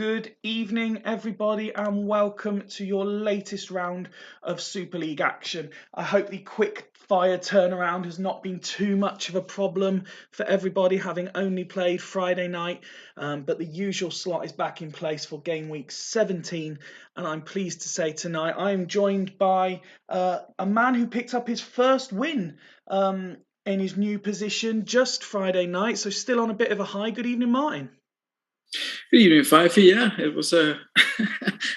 Good evening, everybody, and welcome to your latest round of Super League action. I hope the quick fire turnaround has not been too much of a problem for everybody, having only played Friday night, but the usual slot is back in place for game week 17, and I'm pleased to say tonight I am joined by a man who picked up his first win in his new position just Friday night, so still on a bit of a high. Good evening, Martin. Good evening, Fifey. Yeah, it was an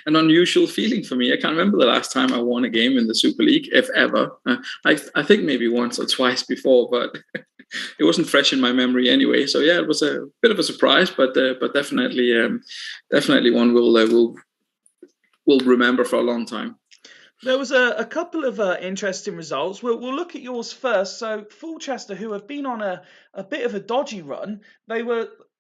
unusual feeling for me. I can't remember the last time I won a game in the Super League, if ever. I think maybe once or twice before, but it wasn't fresh in my memory anyway. So yeah, it was a bit of a surprise, but definitely one we'll remember for a long time. There was a couple of interesting results. We'll look at yours first. So Fulchester, who have been on a bit of a dodgy run,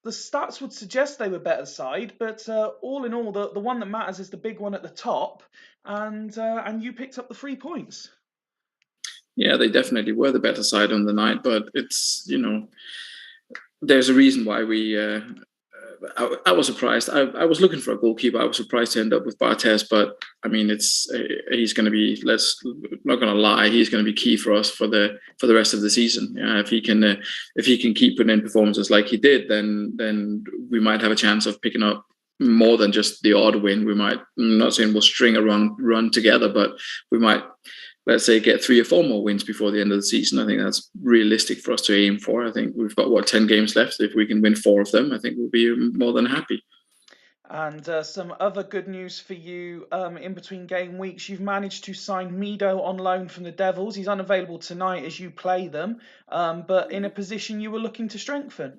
the stats would suggest they were better side, but all in all, the one that matters is the big one at the top, and you picked up the 3 points. Yeah, they definitely were the better side on the night, but it's, there's a reason why we. I was surprised. I was looking for a goalkeeper. I was surprised to end up with Bartes, but I mean, he's going to be. Not going to lie. He's going to be key for us for the rest of the season. If he can keep putting in performances like he did, then we might have a chance of picking up more than just the odd win. We might. I'm not saying we'll string a run together, but we might. Let's say get 3 or 4 more wins before the end of the season. I think that's realistic for us to aim for. I think we've got 10 games left. If we can win 4 of them, I think we'll be more than happy. And some other good news for you in between game weeks. You've managed to sign Mido on loan from the Devils. He's unavailable tonight as you play them, but in a position you were looking to strengthen.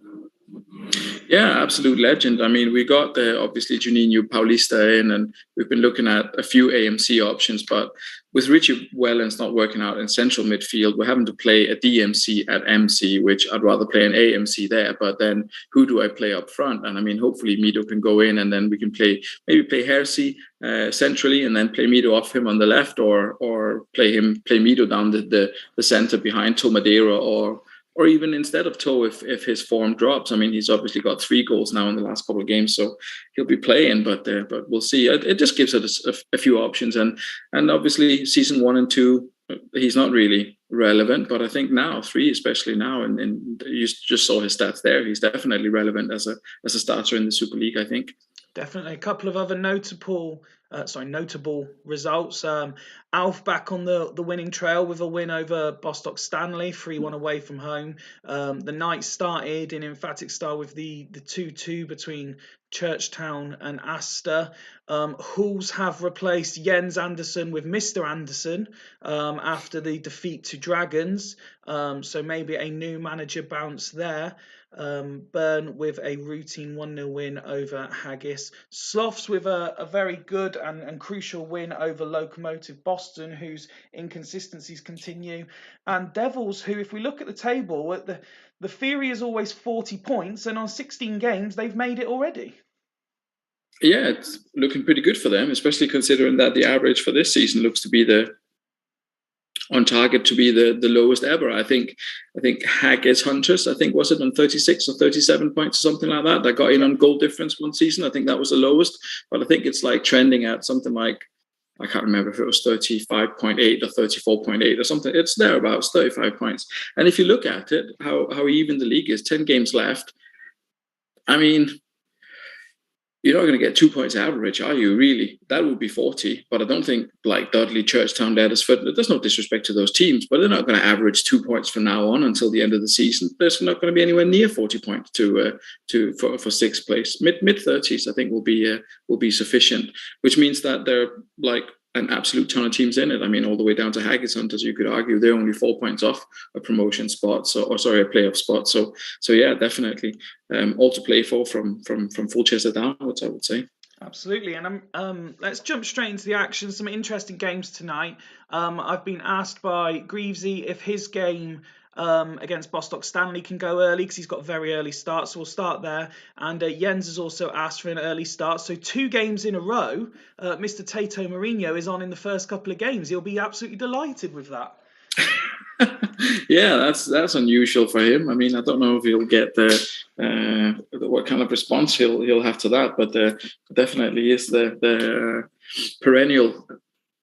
Yeah, absolute legend. I mean, we got obviously Juninho Paulista in, and we've been looking at a few AMC options, but with Richie Wellens not working out in central midfield, we're having to play a DMC at MC, which I'd rather play an AMC there. But then who do I play up front? And I mean, hopefully Mido can go in, and then we can maybe play Hersey centrally, and then play Mido off him on the left, or play Mido down the center behind Tomadera, or even instead of Toe if his form drops. I mean, he's obviously got 3 goals now in the last couple of games, so he'll be playing, but we'll see. It just gives us a few options, and obviously season 1 and 2, he's not really relevant, but I think now 3, especially now, and you just saw his stats there, he's definitely relevant as a starter in the Super League, I think. Definitely. A couple of other notable results. Alf back on the winning trail with a win over Bostock Stanley, 3-1 away from home. The night started in emphatic style with the 2-2 between Churchtown and Astor. Hulls have replaced Jens Anderson with Mr. Anderson after the defeat to Dragons. So maybe a new manager bounce there. Byrne with a routine 1-0 win over Haggis. Sloths with a very good and crucial win over Locomotive Boston, whose inconsistencies continue. And Devils, who, if we look at the table, the theory is always 40 points, and on 16 games, they've made it already. Yeah, it's looking pretty good for them, especially considering that the average for this season looks to be on target to be the lowest ever. I think Haggis Hunters, was it on 36 or 37 points or something like that got in on goal difference one season. I think that was the lowest, but I think it's like trending at something like, I can't remember if it was 35.8 or 34.8 or something. It's thereabouts, 35 points. And if you look at it, how even the league is, 10 games left. I mean, you're not going to get 2 points average, are you, really? That would be 40. But I don't think, like Dudley, Churchtown, Leadersford, there's no disrespect to those teams, but they're not going to average 2 points from now on until the end of the season. There's not going to be anywhere near 40 points for 6th place. Mid-30s, I think, will be sufficient, which means that they're like an absolute ton of teams in it. I mean, all the way down to Haggis Hunters, you could argue they're only 4 points off a promotion spot, a playoff spot. So yeah, definitely all to play for from Fulchester downwards, I would say. Absolutely, and let's jump straight into the action. Some interesting games tonight. I've been asked by Greavesy if his game against Bostock Stanley can go early because he's got a very early start, so we'll start there. And Jens has also asked for an early start, so 2 games in a row Mr. Tato Mourinho is on in the first couple of games. He'll be absolutely delighted with that. Yeah, that's unusual for him. I mean, I don't know if he'll get what kind of response he'll have to that. But definitely is the perennial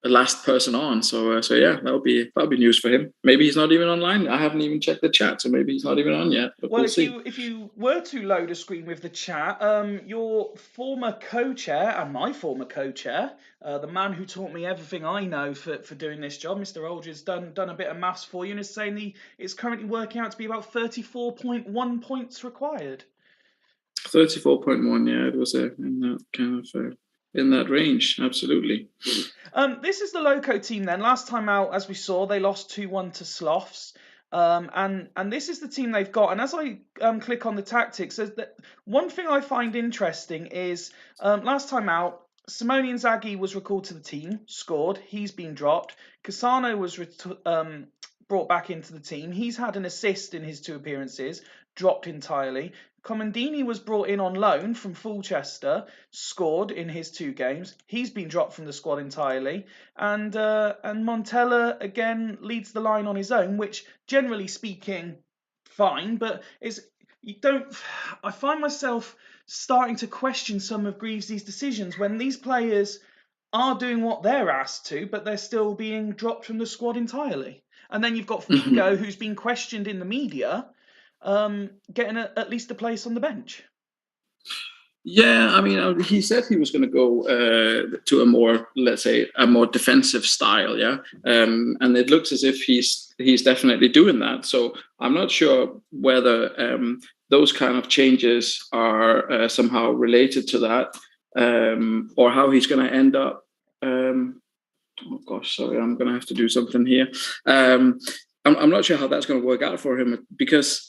last person on. So yeah, that'll be news for him. Maybe he's not even online. I haven't even checked the chat, so maybe he's not even on yet. But well, we'll see. if you were to load a screen with the chat, your former co-chair and my former co-chair, the man who taught me everything I know for doing this job, Mr. Aldridge, done a bit of maths for you and is saying it's currently working out to be about 34.1 points required. 34.1, yeah, it was in that kind of in that range, absolutely. This is the Loco team then. Last time out, as we saw, they lost 2-1 to Sloths. And this is the team they've got. And as I click on the tactics, one thing I find interesting is last time out, Simone Inzaghi was recalled to the team, scored. He's been dropped. Cassano was brought back into the team. He's had an assist in his 2 appearances, dropped entirely. Comandini was brought in on loan from Fulchester, scored in his 2 games. He's been dropped from the squad entirely. And Montella, again, leads the line on his own, which, generally speaking, fine. But I find myself starting to question some of Greaves' decisions when these players are doing what they're asked to, but they're still being dropped from the squad entirely. And then you've got Figo, who's been questioned in the media, getting at least a place on the bench. Yeah, I mean, he said he was going to go to a more, let's say, a more defensive style, yeah, and it looks as if he's definitely doing that. So I'm not sure whether those kind of changes are somehow related to that, or how he's going to end up. Oh gosh, sorry, I'm going to have to do something here. I'm not sure how that's going to work out for him, because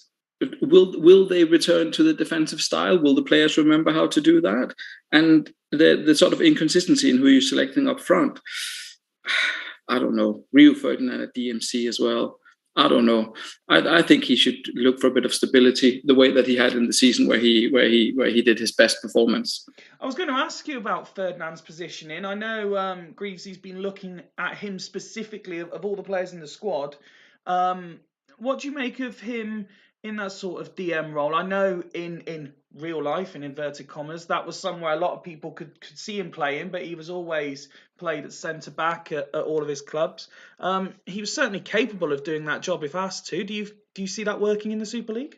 will they return to the defensive style? Will the players remember how to do that? And the sort of inconsistency in who you're selecting up front, I don't know. Rio Ferdinand at DMC as well. I don't know. I think he should look for a bit of stability, the way that he had in the season where he did his best performance. I was going to ask you about Ferdinand's positioning. I know Greaves' been looking at him specifically of all the players in the squad. What do you make of him in that sort of DM role? I know in real life, in inverted commas, that was somewhere a lot of people could see him playing, but he was always played at centre-back at all of his clubs. He was certainly capable of doing that job if asked to. Do you see that working in the Super League?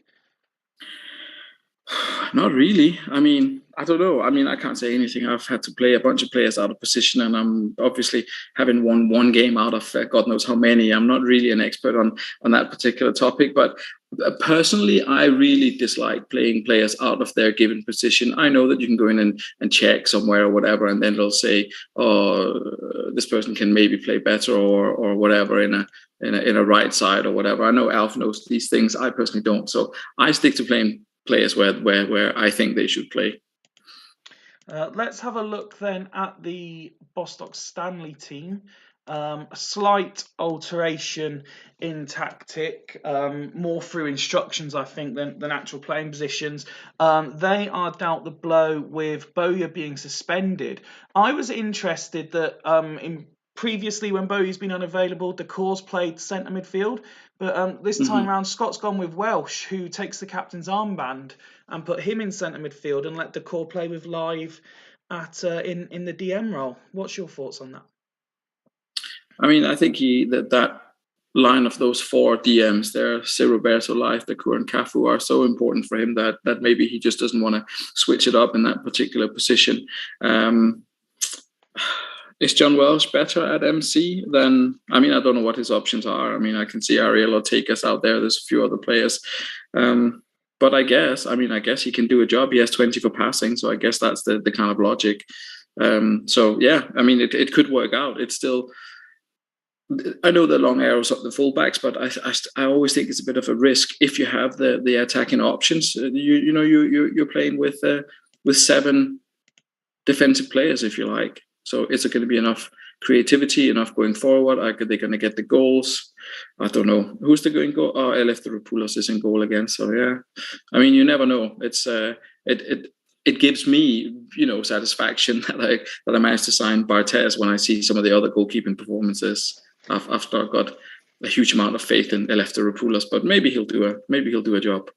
Not really. I mean, I don't know. I mean, I can't say anything. I've had to play a bunch of players out of position, and I'm obviously having won one game out of God knows how many. I'm not really an expert on that particular topic, but personally, I really dislike playing players out of their given position. I know that you can go in and check somewhere or whatever, and then they'll say, "Oh, this person can maybe play better or whatever in a right side or whatever." I know Alf knows these things. I personally don't, so I stick to playing players where I think they should play. Let's have a look then at the Bostock Stanley team. A slight alteration in tactic, more through instructions, I think, than actual playing positions. They are dealt the blow with Bowyer being suspended. I was interested that previously, when Bowier's been unavailable, Decore's played centre midfield. But this time round, Scott's gone with Welsh, who takes the captain's armband and put him in centre midfield and let Decore play with Live in the DM role. What's your thoughts on that? I mean, I think that line of those 4 DMs there, Roberto, Live, Decore, and Cafu, are so important for him that maybe he just doesn't want to switch it up in that particular position. Is John Welsh better at MC than? I mean, I don't know what his options are. I mean, I can see Ariel Ortegas out there. There's a few other players. But I guess he can do a job. He has 20 for passing, so I guess that's the kind of logic. So yeah, I mean, it could work out. It's still, I know the long arrows up the fullbacks, but I always think it's a bit of a risk if you have the attacking options. You're playing with 7 defensive players, if you like. So is it going to be enough creativity, enough going forward? Are they going to get the goals? I don't know. Who's the going goal? Oh, Eleftheropoulos is in goal again. So yeah, I mean, you never know. It's it gives me satisfaction that I managed to sign Barthez when I see some of the other goalkeeping performances. I've got a huge amount of faith in Eleftheropoulos, but maybe he'll do a job.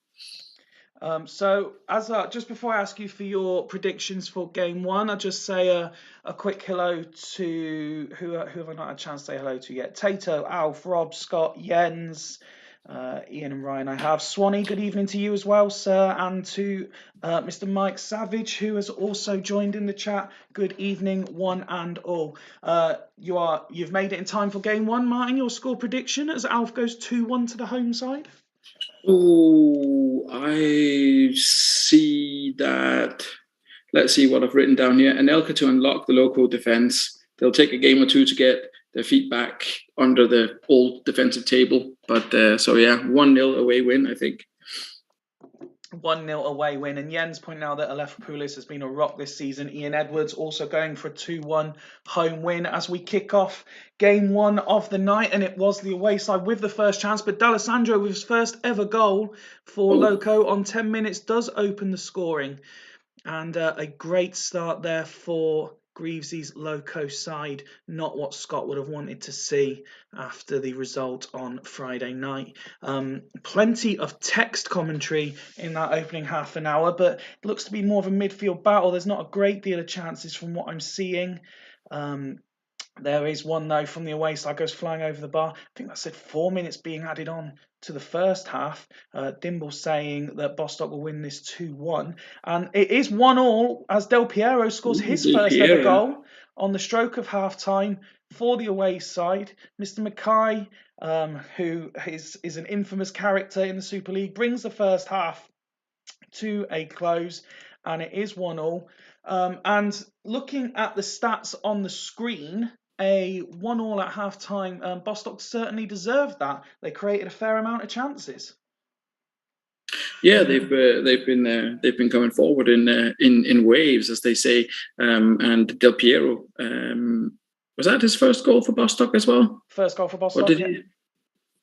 So, as just before I ask you for your predictions for game one, I'll just say a quick hello to who have I not had a chance to say hello to yet? Tato, Alf, Rob, Scott, Jens, Ian and Ryan. I have Swanee. Good evening to you as well, sir, and to Mr. Mike Savage, who has also joined in the chat. Good evening, one and all. You've made it in time for game one, Martin. Your score prediction as Alf goes 2-1 to the home side. Oh, I see that. Let's see what I've written down here. Anelka to unlock the local defense. They'll take a game or two to get their feet back under the old defensive table. But 1-0 away win, I think. 1-0 away win. And Jens pointing out that Alephopoulos has been a rock this season. Ian Edwards also going for a 2-1 home win as we kick off game one of the night. And it was the away side with the first chance. But D'Alessandro, with his first ever goal for Loco on 10 minutes, does open the scoring. And a great start there for Greavesy's Loco side, not what Scott would have wanted to see after the result on Friday night. Plenty of text commentary in that opening half an hour, but it looks to be more of a midfield battle. There's not a great deal of chances from what I'm seeing. There is one, though, from the away side, goes flying over the bar. I think that said 4 minutes being added on to the first half. Dimble saying that Bostock will win this 2-1. And it is 1-1 as Del Piero scores his first ever goal on the stroke of half-time for the away side. Mr. Mackay, who is an infamous character in the Super League, brings the first half to a close, and it is 1-1. And looking at the stats on the screen, a 1-1 at half-time, Bostock certainly deserved that. They created a fair amount of chances. Yeah, they've been coming forward in waves, as they say. And Del Piero, was that his first goal for Bostock as well? First goal for Bostock. Or did he?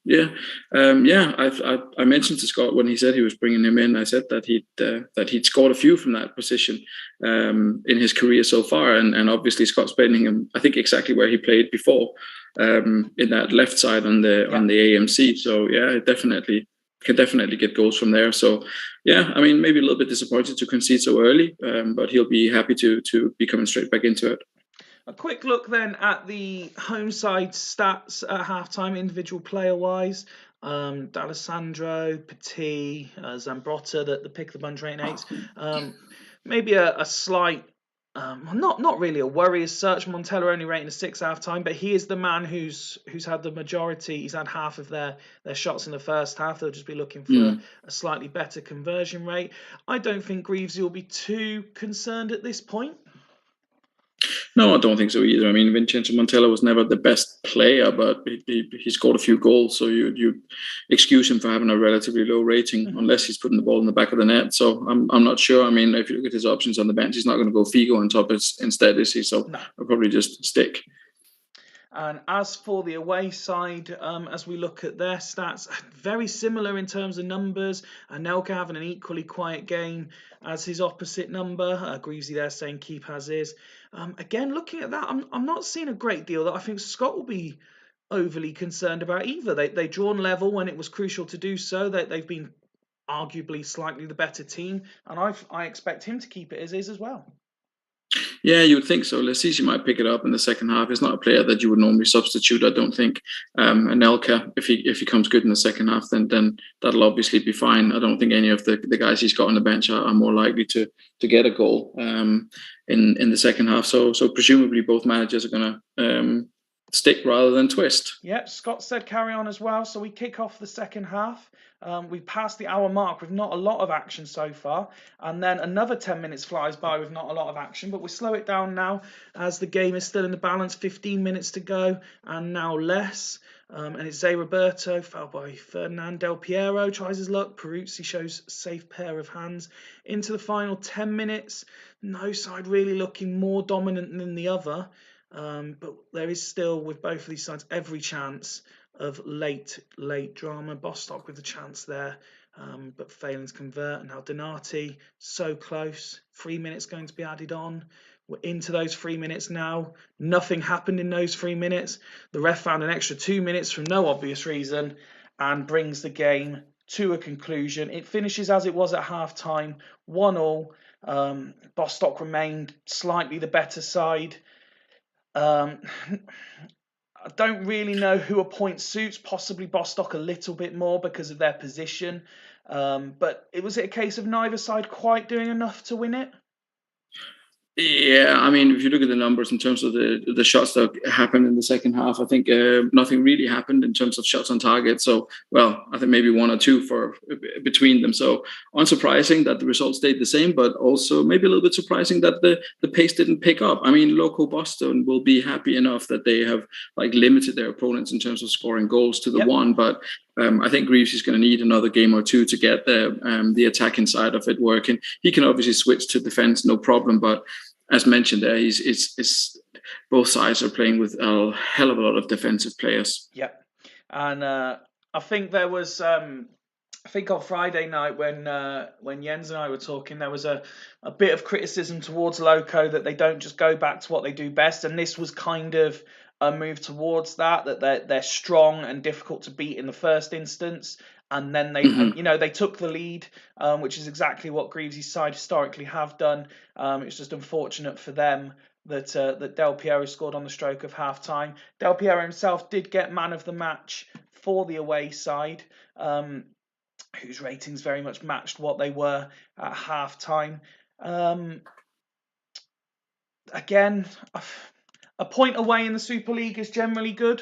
Yeah, I mentioned to Scott when he said he was bringing him in. I said that he'd scored a few from that position in his career so far, and obviously Scott's playing him, I think, exactly where he played before, in that left side on the AMC. So yeah, can definitely get goals from there. So yeah, I mean, maybe a little bit disappointed to concede so early, but he'll be happy to be coming straight back into it. A quick look then at the home side stats at halftime, individual player-wise. D'Alessandro, Petit, Zambrotta, the pick of the bunch rating 8s. Maybe a slight, not really a worry as such. Montella only rating a 6 half-time, but he is the man who's had the majority. He's had half of their shots in the first half. They'll just be looking for a slightly better conversion rate. I don't think Greavesy will be too concerned at this point. No, I don't think so either. I mean, Vincenzo Montella was never the best player, but he scored a few goals, so you excuse him for having a relatively low rating, unless he's putting the ball in the back of the net. So I'm not sure. I mean, if you look at his options on the bench, he's not going to go Figo on top instead, is he? So I'll probably just stick. And as for the away side, as we look at their stats, very similar in terms of numbers. Anelka having an equally quiet game as his opposite number. Greavesy there saying keep as is. Again, looking at that, I'm not seeing a great deal that I think Scott will be overly concerned about either. They drawn level when it was crucial to do so. They've been arguably slightly the better team, and I expect him to keep it as is as well. Yeah, you would think so. Lassisi might pick it up in the second half. He's not a player that you would normally substitute, I don't think. Anelka, if he comes good in the second half, then that'll obviously be fine. I don't think any of the guys he's got on the bench are more likely to get a goal in the second half. So presumably both managers are going to stick rather than twist. Yep, Scott said carry on as well. So we kick off the second half. We passed the hour mark with not a lot of action so far. And then another 10 minutes flies by with not a lot of action. But we slow it down now as the game is still in the balance. 15 minutes to go and now less. And it's Zé Roberto, fouled by Ferdinand. Del Piero tries his luck. Peruzzi shows safe pair of hands. Into the final 10 minutes. No side really looking more dominant than the other. But there is still, with both of these sides, every chance of late drama. Bostock with a chance there, but failing to convert. Now Donati, so close. 3 minutes going to be added on. We're into those 3 minutes now. Nothing happened in those 3 minutes. The ref found an extra 2 minutes for no obvious reason and brings the game to a conclusion. It finishes as it was at half-time, 1-1. Bostock remained slightly the better side. I don't really know who a point suits, possibly Bostock a little bit more because of their position. But was it a case of neither side quite doing enough to win it? Yeah, I mean, if you look at the numbers in terms of the shots that happened in the second half, I think nothing really happened in terms of shots on target. So, well, I think maybe one or two for between them. So, unsurprising that the result stayed the same, but also maybe a little bit surprising that the pace didn't pick up. I mean, local Boston will be happy enough that they have like limited their opponents in terms of scoring goals to the one, but I think Greaves is going to need another game or two to get the attacking side of it working. He can obviously switch to defense, no problem. But as mentioned there, it's both sides are playing with a hell of a lot of defensive players. Yep. And I think there was, I think on Friday night when Jens and I were talking, there was a bit of criticism towards Loco that they don't just go back to what they do best. And this was kind of a move towards that they're strong and difficult to beat in the first instance, and then they took the lead, which is exactly what Greaves' side historically have done. It's just unfortunate for them that Del Piero scored on the stroke of half time. Del Piero himself did get man of the match for the away side, whose ratings very much matched what they were at half time. Again, a point away in the Super League is generally good.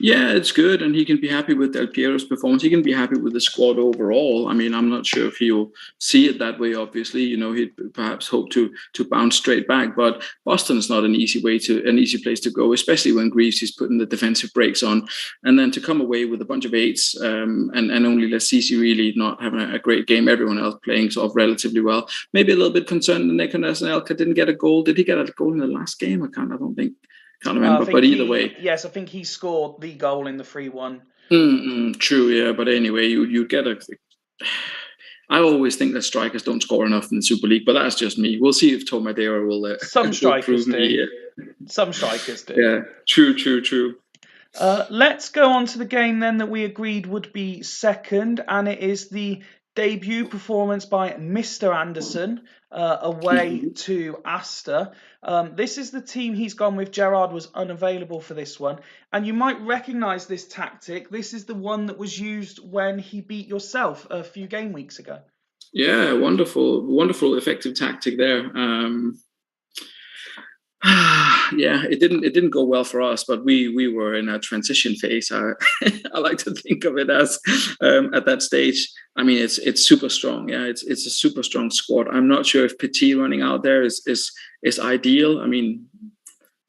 Yeah, it's good, and he can be happy with Del Piero's performance. He can be happy with the squad overall. I mean, I'm not sure if he'll see it that way. Obviously, he'd perhaps hope to bounce straight back. But Boston is not an easy place to go, especially when Greaves is putting the defensive brakes on, and then to come away with a bunch of eights, and only Lassisi really not having a great game. Everyone else playing sort of relatively well. Maybe a little bit concerned that Nicolas Anelka didn't get a goal. Did he get a goal in the last game? Can't remember, but either way. Yes, I think he scored the goal in the 3-1. True, yeah, but anyway, you get I always think that strikers don't score enough in the Super League, but that's just me. We'll see if Tom Madeira will. Some strikers will do. Some strikers do. Yeah, true. Let's go on to the game then that we agreed would be second, and it is the debut performance by Mr. Anderson away to Astor. This is the team he's gone with. Gerard was unavailable for this one, and you might recognise this tactic. This is the one that was used when he beat yourself a few game weeks ago. Yeah, wonderful, effective tactic there. Yeah, it didn't go well for us, but we were in a transition phase. I like to think of it as at that stage. I mean, it's super strong. Yeah, it's a super strong squad. I'm not sure if Petit running out there is ideal. I mean,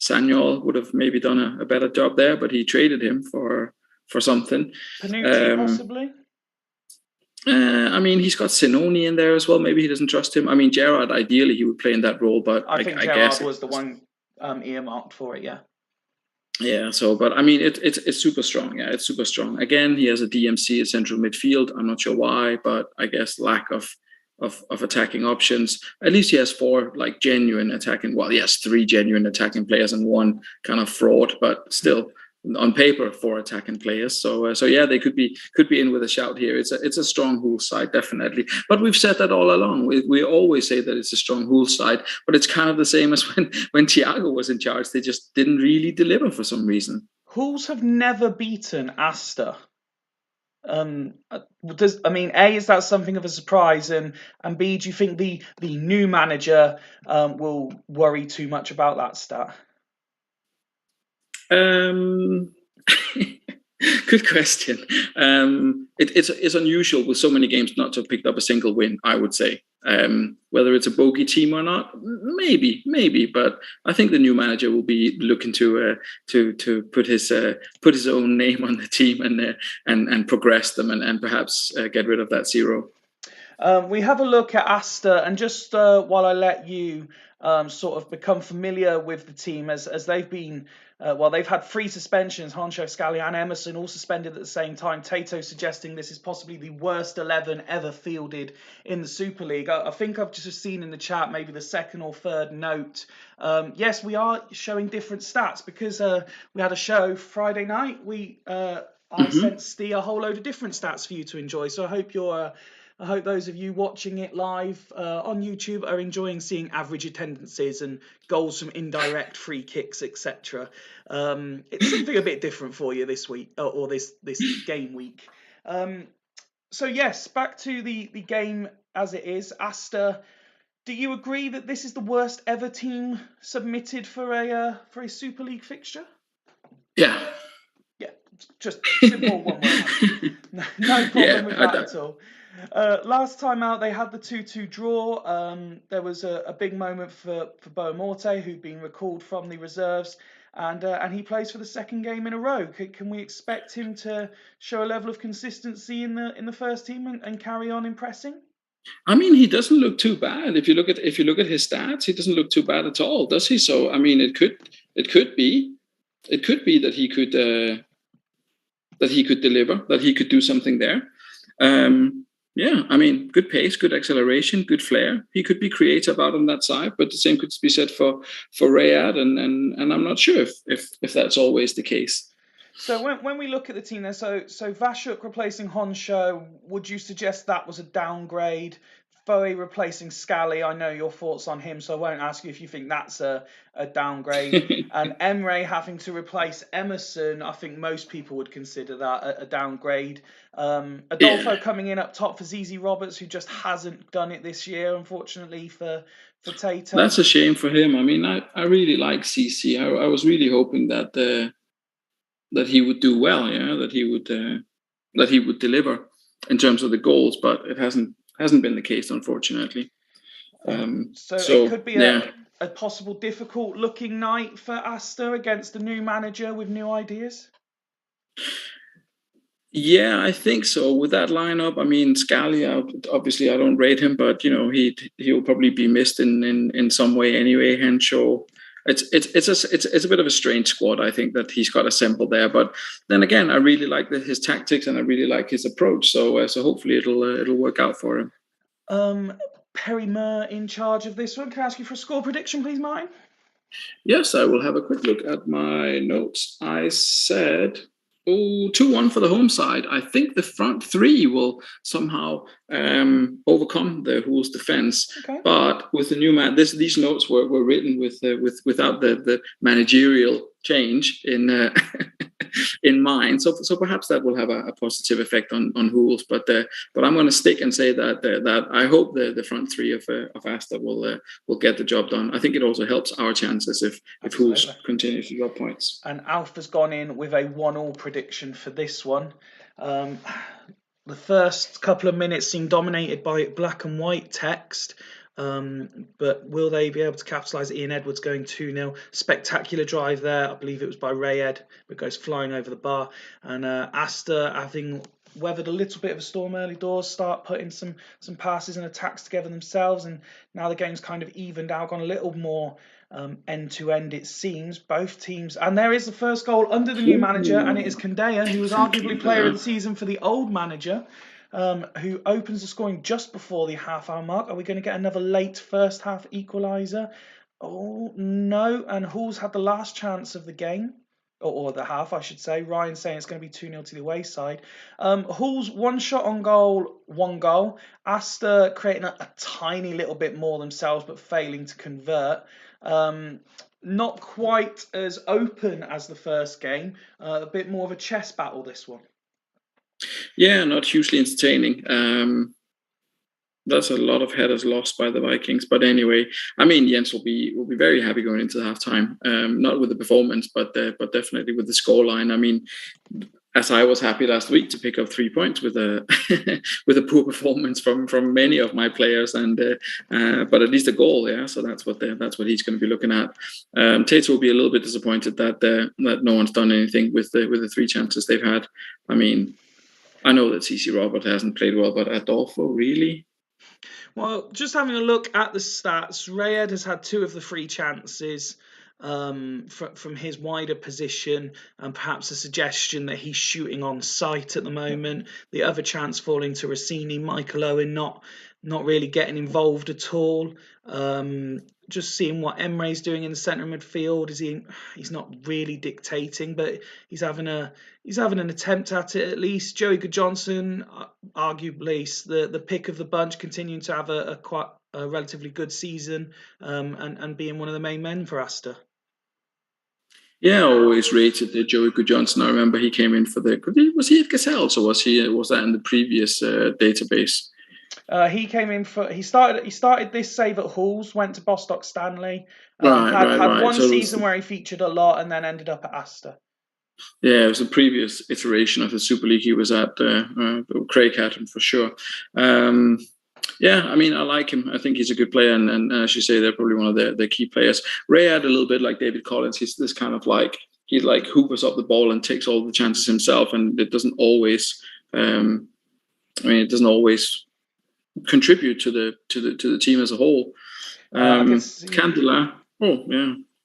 Sagnol would have maybe done a better job there, but he traded him for something. Panucci, possibly. I mean, he's got Sinoni in there as well. Maybe he doesn't trust him. I mean, Gerard, ideally, he would play in that role, but I think Gerard was the one earmarked for it. Yeah. Yeah. So, but I mean, it's super strong. Yeah, it's super strong. Again, he has a DMC at central midfield. I'm not sure why, but I guess lack of attacking options. At least he has four like genuine attacking. Well, he has three genuine attacking players and one kind of fraud, but still. On paper, for attacking players, so yeah, they could be in with a shout here. It's a strong Hull side, definitely. But we've said that all along. We always say that it's a strong Hull side, but it's kind of the same as when Thiago was in charge. They just didn't really deliver for some reason. Hulls have never beaten Astor. A, is that something of a surprise, and B, do you think the new manager will worry too much about that stat? Good question. It's unusual with so many games not to have picked up a single win, I would say. Whether it's a bogey team or not, maybe. But I think the new manager will be looking to put his own name on the team and progress them and perhaps get rid of that 0. We have a look at Astor, and just while I let you sort of become familiar with the team, as they've been, they've had 3 suspensions, Honcho, Scally and Emerson all suspended at the same time. Tato suggesting this is possibly the worst 11 ever fielded in the Super League. I think I've just seen in the chat maybe the second or third note. Yes, we are showing different stats because we had a show Friday night. I sent Steve a whole load of different stats for you to enjoy. So I hope those of you watching it live on YouTube are enjoying seeing average attendances and goals from indirect free kicks, etc. It's something a bit different for you this week or this game week. So yes, back to the game as it is. Asta, do you agree that this is the worst ever team submitted for a Super League fixture? Yeah. Yeah, just simple one word. No problem with that at all. Last time out, they had the 2-2 draw. There was a big moment for Boa Morte, who'd been recalled from the reserves, and he plays for the second game in a row. Can we expect him to show a level of consistency in the first team and carry on impressing? I mean, he doesn't look too bad. If you look at his stats, he doesn't look too bad at all, does he? So I mean, it could be that he could deliver, that he could do something there. Yeah, I mean, good pace, good acceleration, good flair. He could be creative out on that side, but the same could be said for Rayad, and I'm not sure if that's always the case. So when we look at the team there, so Vashuk replacing Honsho, would you suggest that was a downgrade? Foe replacing Scally, I know your thoughts on him, so I won't ask you if you think that's a downgrade. And Emre having to replace Emerson, I think most people would consider that a downgrade. Adolfo coming in up top for Zizi Roberts, who just hasn't done it this year, unfortunately, for Tato. That's a shame for him. I mean, I really like CC. I was really hoping that he would do well, that he would deliver in terms of the goals, but it hasn't been the case, unfortunately. So it could be a possible difficult looking night for Asta against a new manager with new ideas. Yeah, I think so. With that lineup, I mean, Scally, obviously I don't rate him, but he'll probably be missed in some way anyway. Henshaw. It's a bit of a strange squad, I think, that he's got assembled there. But then again, I really like his tactics and I really like his approach. So hopefully it'll work out for him. Perry Murr in charge of this one. Can I ask you for a score prediction, please, Martin? Yes, I will have a quick look at my notes. I said 2-1 for the home side. I think the front three will somehow overcome the Hull's defense. Okay. But with the new man, these notes were written without the managerial change in mind. So perhaps that will have a positive effect on Hull's. But I'm going to stick and say that I hope the front three of Asta will get the job done. I think it also helps our chances if Hull's continue to drop points. And Alpha's gone in with a 1-1 prediction for this one. The first couple of minutes seem dominated by black and white text. But will they be able to capitalise? Ian Edwards going 2-0. Spectacular drive there. I believe it was by Rayed, but goes flying over the bar. And Asta, having weathered a little bit of a storm early doors, start putting some passes and attacks together themselves. And now the game's kind of evened out, gone a little more end-to-end, it seems. Both teams. And there is the first goal under the new manager, and it is Kandaya, who was arguably player of the season for the old manager. Who opens the scoring just before the half-hour mark. Are we going to get another late first-half equaliser? Oh, no. And Hull's had the last chance of the game, or the half, I should say. Ryan saying it's going to be 2-0 to the away side. Hull's one shot on goal, one goal. Asta creating a tiny little bit more themselves, but failing to convert. Not quite as open as the first game. A bit more of a chess battle, this one. Yeah, not hugely entertaining. That's a lot of headers lost by the Vikings. But anyway, I mean, Jens will be very happy going into halftime. Not with the performance, but definitely with the scoreline. I mean, as I was happy last week to pick up 3 points with a with a poor performance from many of my players, and but at least a goal, yeah. So that's what he's going to be looking at. Tates will be a little bit disappointed that no one's done anything with the 3 chances they've had. I mean, I know that CC Robert hasn't played well, but Adolfo, really? Well, just having a look at the stats, Rayed has had 2 of the 3 chances from his wider position, and perhaps a suggestion that he's shooting on sight at the moment. The other chance falling to Rossini. Michael Owen not not really getting involved at all. Just seeing what Emre's doing in the centre of midfield. He's not really dictating, but he's having an attempt at it at least. Joey Goodjohnson, arguably the pick of the bunch, continuing to have a relatively good season, and being one of the main men for Astor. Yeah, I always rated Joey Goodjohnson. I remember he came in for was he at Gazelles, or was that in the previous database? He came in he started this save at Halls, went to Bostock Stanley, had one season where he featured a lot, and then ended up at Astor. Yeah, it was a previous iteration of the Super League he was at. Craig had him for sure. Yeah, I mean, I like him. I think he's a good player, and as you say, they're probably one of the key players. Ray had a little bit like David Collins. He's this kind of like, he like hoovers up the ball and takes all the chances himself, and it doesn't always. It doesn't always contribute to the team as a whole. Candela,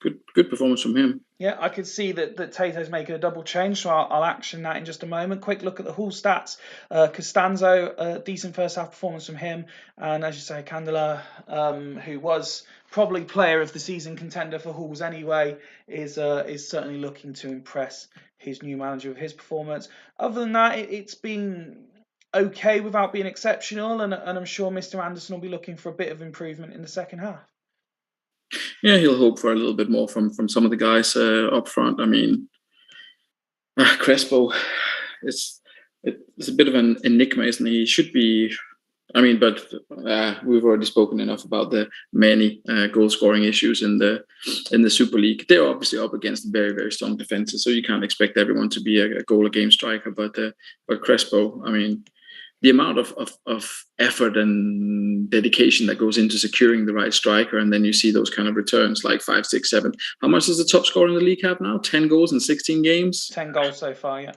good performance from him. Yeah, I could see that Tato's making a double change, so I'll action that in just a moment. Quick look at the Hull stats. Costanzo, decent first half performance from him, and as you say, Candela, who was probably player of the season contender for Hulls anyway, is certainly looking to impress his new manager with his performance. Other than that, it's been okay without being exceptional, and I'm sure Mr. Anderson will be looking for a bit of improvement in the second half. Yeah, he'll hope for a little bit more from some of the guys up front. I mean, Crespo, it's a bit of an enigma, isn't he? He should be. I mean, but we've already spoken enough about the many goal scoring issues in the Super League. They're obviously up against very, very strong defenses, so you can't expect everyone to be a goal a game striker. But Crespo, I mean, the amount of effort and dedication that goes into securing the right striker, and then you see those kind of returns like 5, 6, 7. How much does the top scorer in the league have now? 10 goals in 16 games? 10 goals so far, yeah.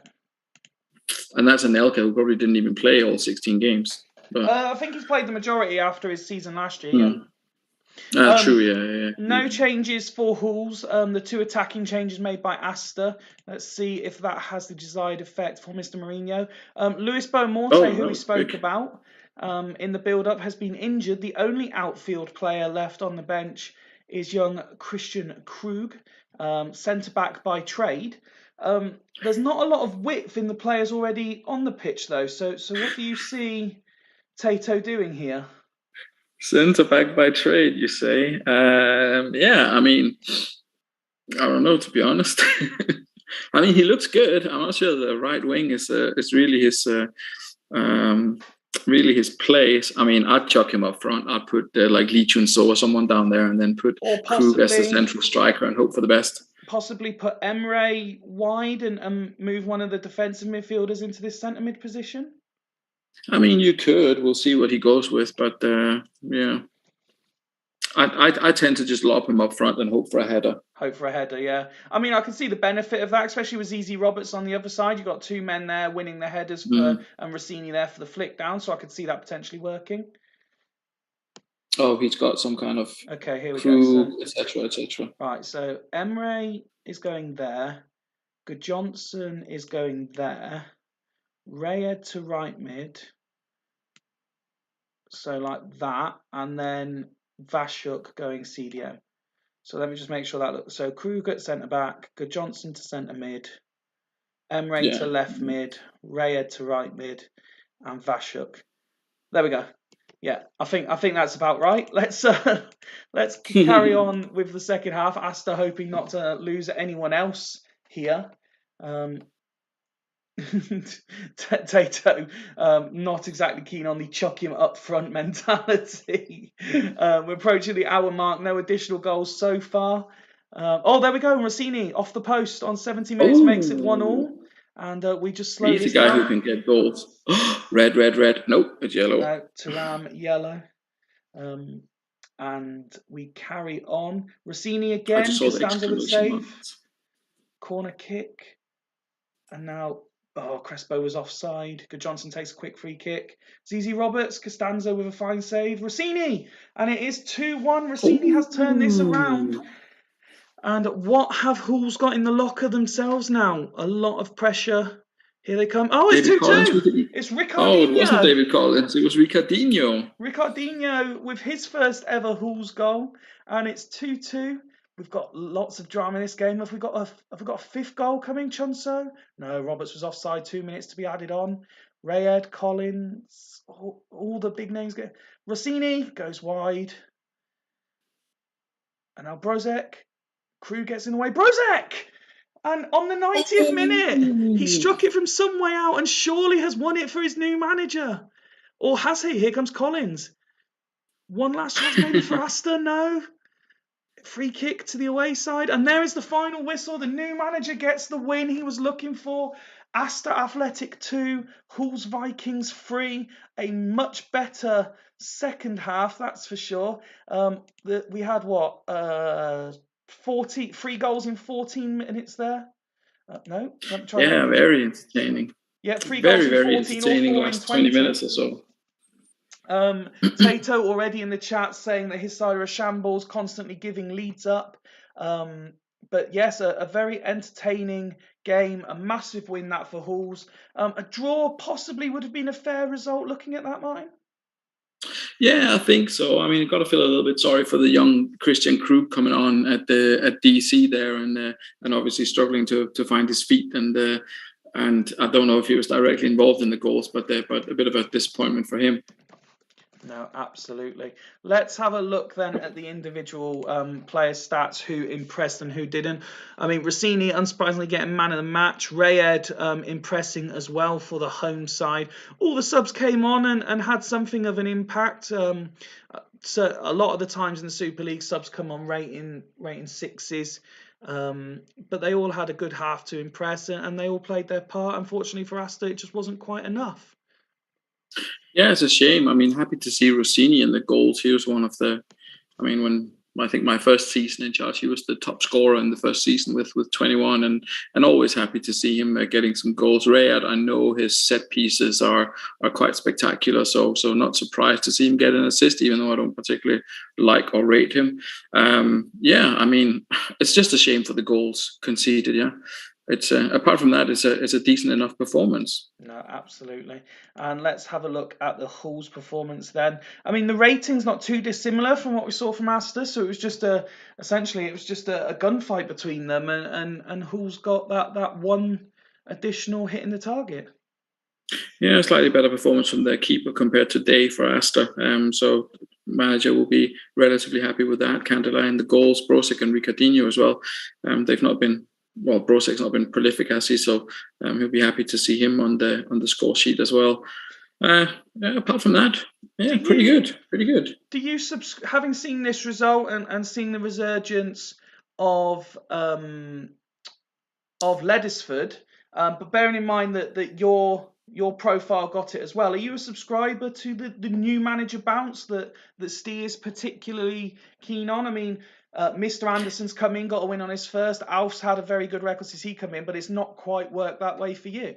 And that's Anelka, who probably didn't even play all 16 games. But, I think he's played the majority after his season last year. True, yeah. No changes for Hulls. The 2 attacking changes made by Astor. Let's see if that has the desired effect for Mr. Mourinho. Luis Beaumorte, who we spoke about in the build-up, has been injured. The only outfield player left on the bench is young Christian Krug, centre-back by trade. There's not a lot of width in the players already on the pitch, though. So what do you see Tato doing here? Centre back by trade, you say? Yeah, I mean, I don't know, to be honest. I mean, he looks good. I'm not sure the right wing is really his place. I mean, I'd chuck him up front. I'd put like Lee Chun-so or someone down there, and then put Krug as the central striker and hope for the best. Possibly put Emre wide and move one of the defensive midfielders into this centre mid position. I mean, you could. We'll see what he goes with, but yeah, I tend to just lob him up front and hope for a header. Hope for a header, yeah. I mean, I can see the benefit of that, especially with ZZ Roberts on the other side. You've got 2 men there winning the headers and Rossini there for the flick down, so I could see that potentially working. Oh, he's got some kind of here we go, etc. Right, so Emre is going there. Goodjohnson is going there. Rayed to right mid. So like that, and then Vashuk going CDM. So let me just make sure that looks. So Krug at centre back, Goodjohnson to centre mid, Emre to left mid, Rayed to right mid, and Vashuk. There we go. Yeah, I think that's about right. Let's carry on with the second half. Astor hoping not to lose anyone else here. Tato not exactly keen on the chuck him up front mentality. We're approaching the hour mark. No additional goals so far. There we go. Rossini off the post on 70 minutes makes it 1-1. And we just slow this down. He's a guy who can get goals. Red. Nope, it's yellow. No, Thuram yellow. And we carry on. Rossini again. Costanza with save. Corner kick. And now Crespo was offside. Goodjohnson takes a quick free kick. ZZ Roberts, Costanza with a fine save. Rossini! And it is 2-1. Rossini has turned this around. And what have Hulls got in the locker themselves now? A lot of pressure Here they come. Oh, it's David Collins 2-2. It's Oh, it wasn't Ricardinho. David Collins. It was Ricardinho. Ricardinho with his first ever Hools goal, and it's 2-2. We've got lots of drama in this game. Have we got a fifth goal coming, Chunso? No, Roberts was offside. 2 minutes to be added on. Rayed, Collins, all the big names get. Rossini goes wide, and now Brozek. Crew gets in the way. Brozek! And on the 90th minute, he struck it from some way out and surely has won it for his new manager. Or has he? Here comes Collins. One last chance maybe for Astor. No. Free kick to the away side. And there is the final whistle. The new manager gets the win he was looking for. Astor Athletic 2, Hull's Vikings 3. A much better second half, that's for sure. We had what? 3 goals in 14 minutes there. No, let me try. Yeah, very entertaining. Yeah, 3 goals in 14 entertaining or 4 last in 20 minutes or so. Tato already in the chat saying that his side are a shambles, constantly giving leads up. But yes, a very entertaining game, a massive win that for Halls. A draw possibly would have been a fair result looking at that, Martin. Yeah, I think so. I mean, you've got to feel a little bit sorry for the young Christian Krug coming on at DC there, and obviously struggling to find his feet, and I don't know if he was directly involved in the goals, but a bit of a disappointment for him. No, absolutely. Let's have a look then at the individual player stats, who impressed and who didn't. I mean, Rossini unsurprisingly getting man of the match. Rayed impressing as well for the home side. All the subs came on and had something of an impact. So a lot of the times in the Super League, subs come on rating sixes. But they all had a good half to impress, and they all played their part. Unfortunately for Astor, it just wasn't quite enough. Yeah, it's a shame. I mean, happy to see Rossini in the goals. He was one of the, I mean, when I think my first season in charge, he was the top scorer in the first season with 21, and always happy to see him getting some goals. Rayed, I know his set pieces are quite spectacular, so not surprised to see him get an assist, even though I don't particularly like or rate him. Yeah, I mean, it's just a shame for the goals conceded. Yeah. It's apart from that, it's a decent enough performance. No, absolutely. And let's have a look at the Hull's performance then. I mean, the rating's not too dissimilar from what we saw from Astor, so it was just essentially a gunfight between them, and Hull's got that one additional hit in the target. Yeah, slightly better performance from their keeper compared to Day for Astor. So manager will be relatively happy with that. Can't deny the goals, Brozek and Ricardinho as well. They've not been. Well, Brozek's not been prolific, has he? So he'll be happy to see him on the score sheet as well. Apart from that, yeah, pretty good. Do you having seen this result and seeing the resurgence of Ledesford, but bearing in mind that your profile got it as well, are you a subscriber to the new manager bounce that Steve is particularly keen on? I mean, Mr. Anderson's come in, got a win on his first. Alf's had a very good record since he come in, but it's not quite worked that way for you.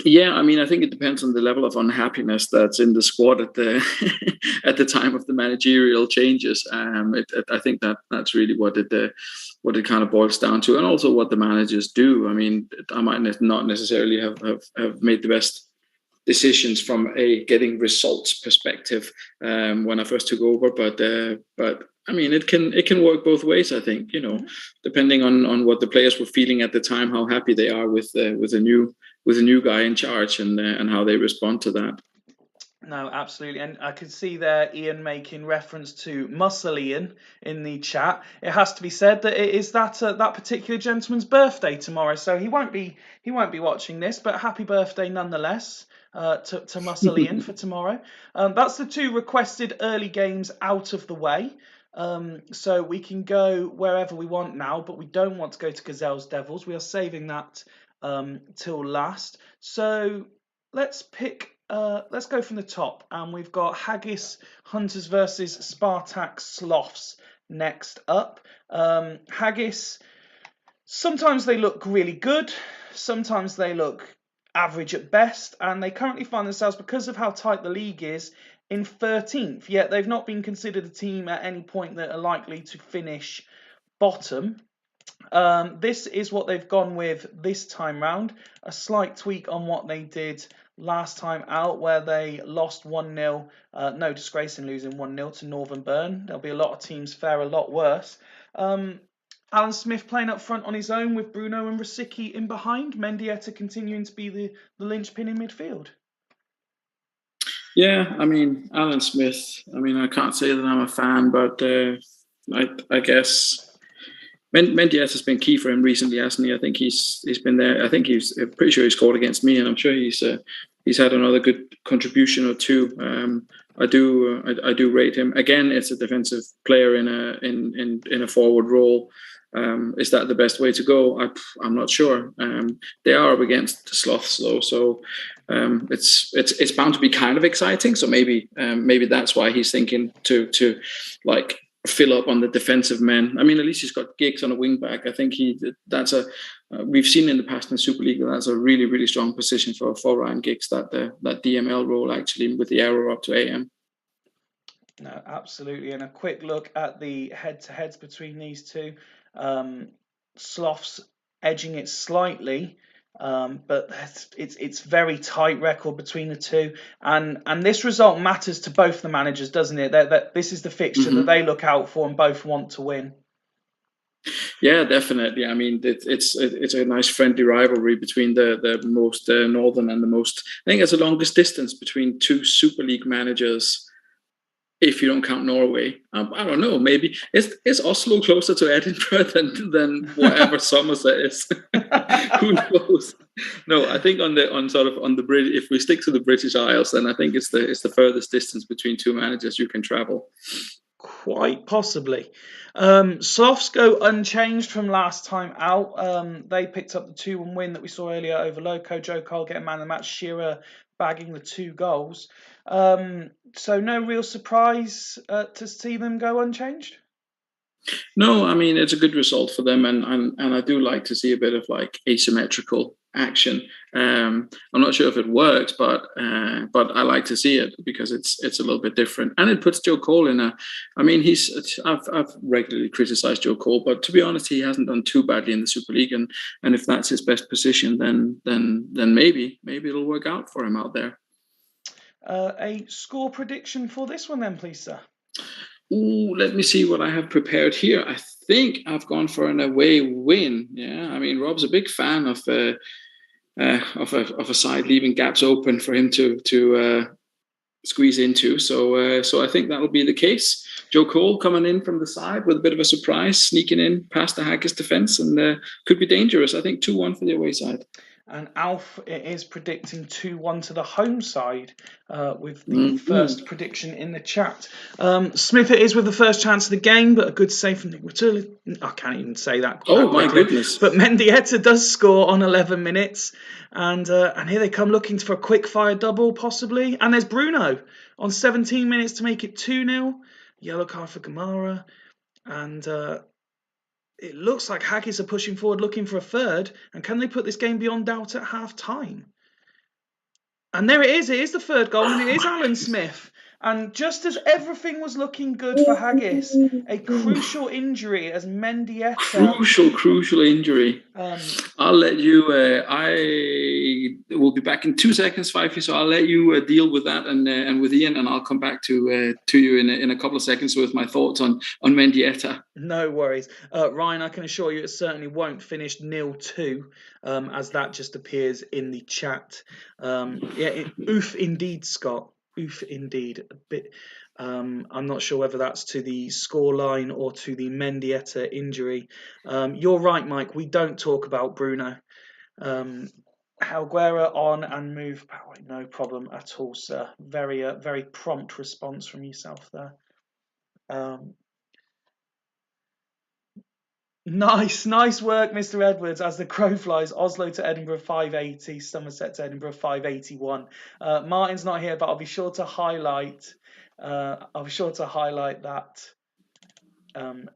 Yeah, I mean, I think it depends on the level of unhappiness that's in the squad at the at the time of the managerial changes. I think that's really what it kind of boils down to, and also what the managers do. I mean, I might not necessarily have made the best decisions from a getting results perspective when I first took over, but I mean, it can work both ways. I think, depending on what the players were feeling at the time, how happy they are with a new guy in charge, and how they respond to that. No, absolutely. And I could see there Ian making reference to Muscle Ian in the chat. It has to be said that it is that particular gentleman's birthday tomorrow, so he won't be watching this, but happy birthday nonetheless to Muscle Ian for tomorrow. That's the 2 requested early games out of the way. So we can go wherever we want now, but we don't want to go to Gazelles Devils. We are saving that till last. So let's go from the top, and we've got Haggis Hunters versus Spartak Sloths next up. Haggis, sometimes they look really good, sometimes they look average at best, and they currently find themselves, because of how tight the league is, in 13th, yet they've not been considered a team at any point that are likely to finish bottom. This is what they've gone with this time round. A slight tweak on what they did last time out, where they lost 1-0. No disgrace in losing 1-0 to Northern Byrne. There'll be a lot of teams fare a lot worse. Alan Smith playing up front on his own with Bruno and Rosicky in behind. Mendieta continuing to be the linchpin in midfield. Yeah, I mean, Alan Smith, I mean, I can't say that I'm a fan, but I guess Mendieta has been key for him recently, hasn't he? I think he's been there. I think he's pretty sure he scored against me, and I'm sure he's had another good contribution or two. I do rate him. Again, it's a defensive player in a forward role. Is that the best way to go? I'm not sure. They are up against the Sloths though, so it's bound to be kind of exciting. So maybe that's why he's thinking to like fill up on the defensive men. I mean, at least he's got Giggs on a wing back. I think we've seen in the past in Super League that's a really, really strong position for Ryan Giggs, that DML role actually, with the arrow up to AM. No, absolutely. And a quick look at the head-to-heads between these two. Sloths edging it slightly, but it's very tight record between the two, and this result matters to both the managers, doesn't it? That this is the fixture that they look out for and both want to win. Yeah, definitely. I mean, it's a nice friendly rivalry between the most northern and the most. I think it's the longest distance between two Super League managers, if you don't count Norway. I don't know. Maybe is Oslo closer to Edinburgh than whatever Somerset is? Who knows? No, I think on the Brit. If we stick to the British Isles, then I think it's the furthest distance between two managers you can travel. Quite possibly. Sloths go unchanged from last time out. They picked up the 2-1 win that we saw earlier over Loco. Joe Cole getting man of the match. Shearer bagging the 2 goals. So no real surprise to see them go unchanged. No, I mean, it's a good result for them, and I do like to see a bit of like asymmetrical action. I'm not sure if it works, but I like to see it because it's a little bit different, and it puts Joe Cole in a. I mean, I've regularly criticised Joe Cole, but to be honest, he hasn't done too badly in the Super League, and if that's his best position, then maybe it'll work out for him out there. A score prediction for this one, then, please, sir. Ooh, let me see what I have prepared here. I think I've gone for an away win. Yeah, I mean, Rob's a big fan of a side leaving gaps open for him to squeeze into. So I think that'll be the case. Joe Cole coming in from the side with a bit of a surprise, sneaking in past the Haggis defence, and could be dangerous. I think 2-1 for the away side. And Alf is predicting 2-1 to the home side with the first prediction in the chat. Smith it is with the first chance of the game, but a good save from Nick Rotuli. I can't even say that. Oh, my goodness. But Mendieta does score on 11 minutes. And here they come looking for a quick fire double, possibly. And there's Bruno on 17 minutes to make it 2-0. Yellow card for Gamara. And it looks like Haggis are pushing forward looking for a third. And can they put this game beyond doubt at half-time? And there it is. It is the third goal, and it is Alan Smith. And just as everything was looking good for Haggis, a crucial injury as Mendieta. Crucial injury. I'll let you. I will be back in 2 seconds, Fifey. So I'll let you deal with that and with Ian, and I'll come back to you in a couple of seconds with my thoughts on Mendieta. No worries, Ryan. I can assure you, it certainly won't finish 0-2, as that just appears in the chat. Oof, indeed, Scott. Oof, indeed. A bit. I'm not sure whether that's to the scoreline or to the Mendieta injury. You're right, Mike. We don't talk about Bruno. Helguera on and move. No problem at all, sir. Very prompt response from yourself there. Nice work, Mr. Edwards. As the crow flies, Oslo to Edinburgh 580, Somerset to Edinburgh 581. Martin's not here, but I'll be sure to highlight. That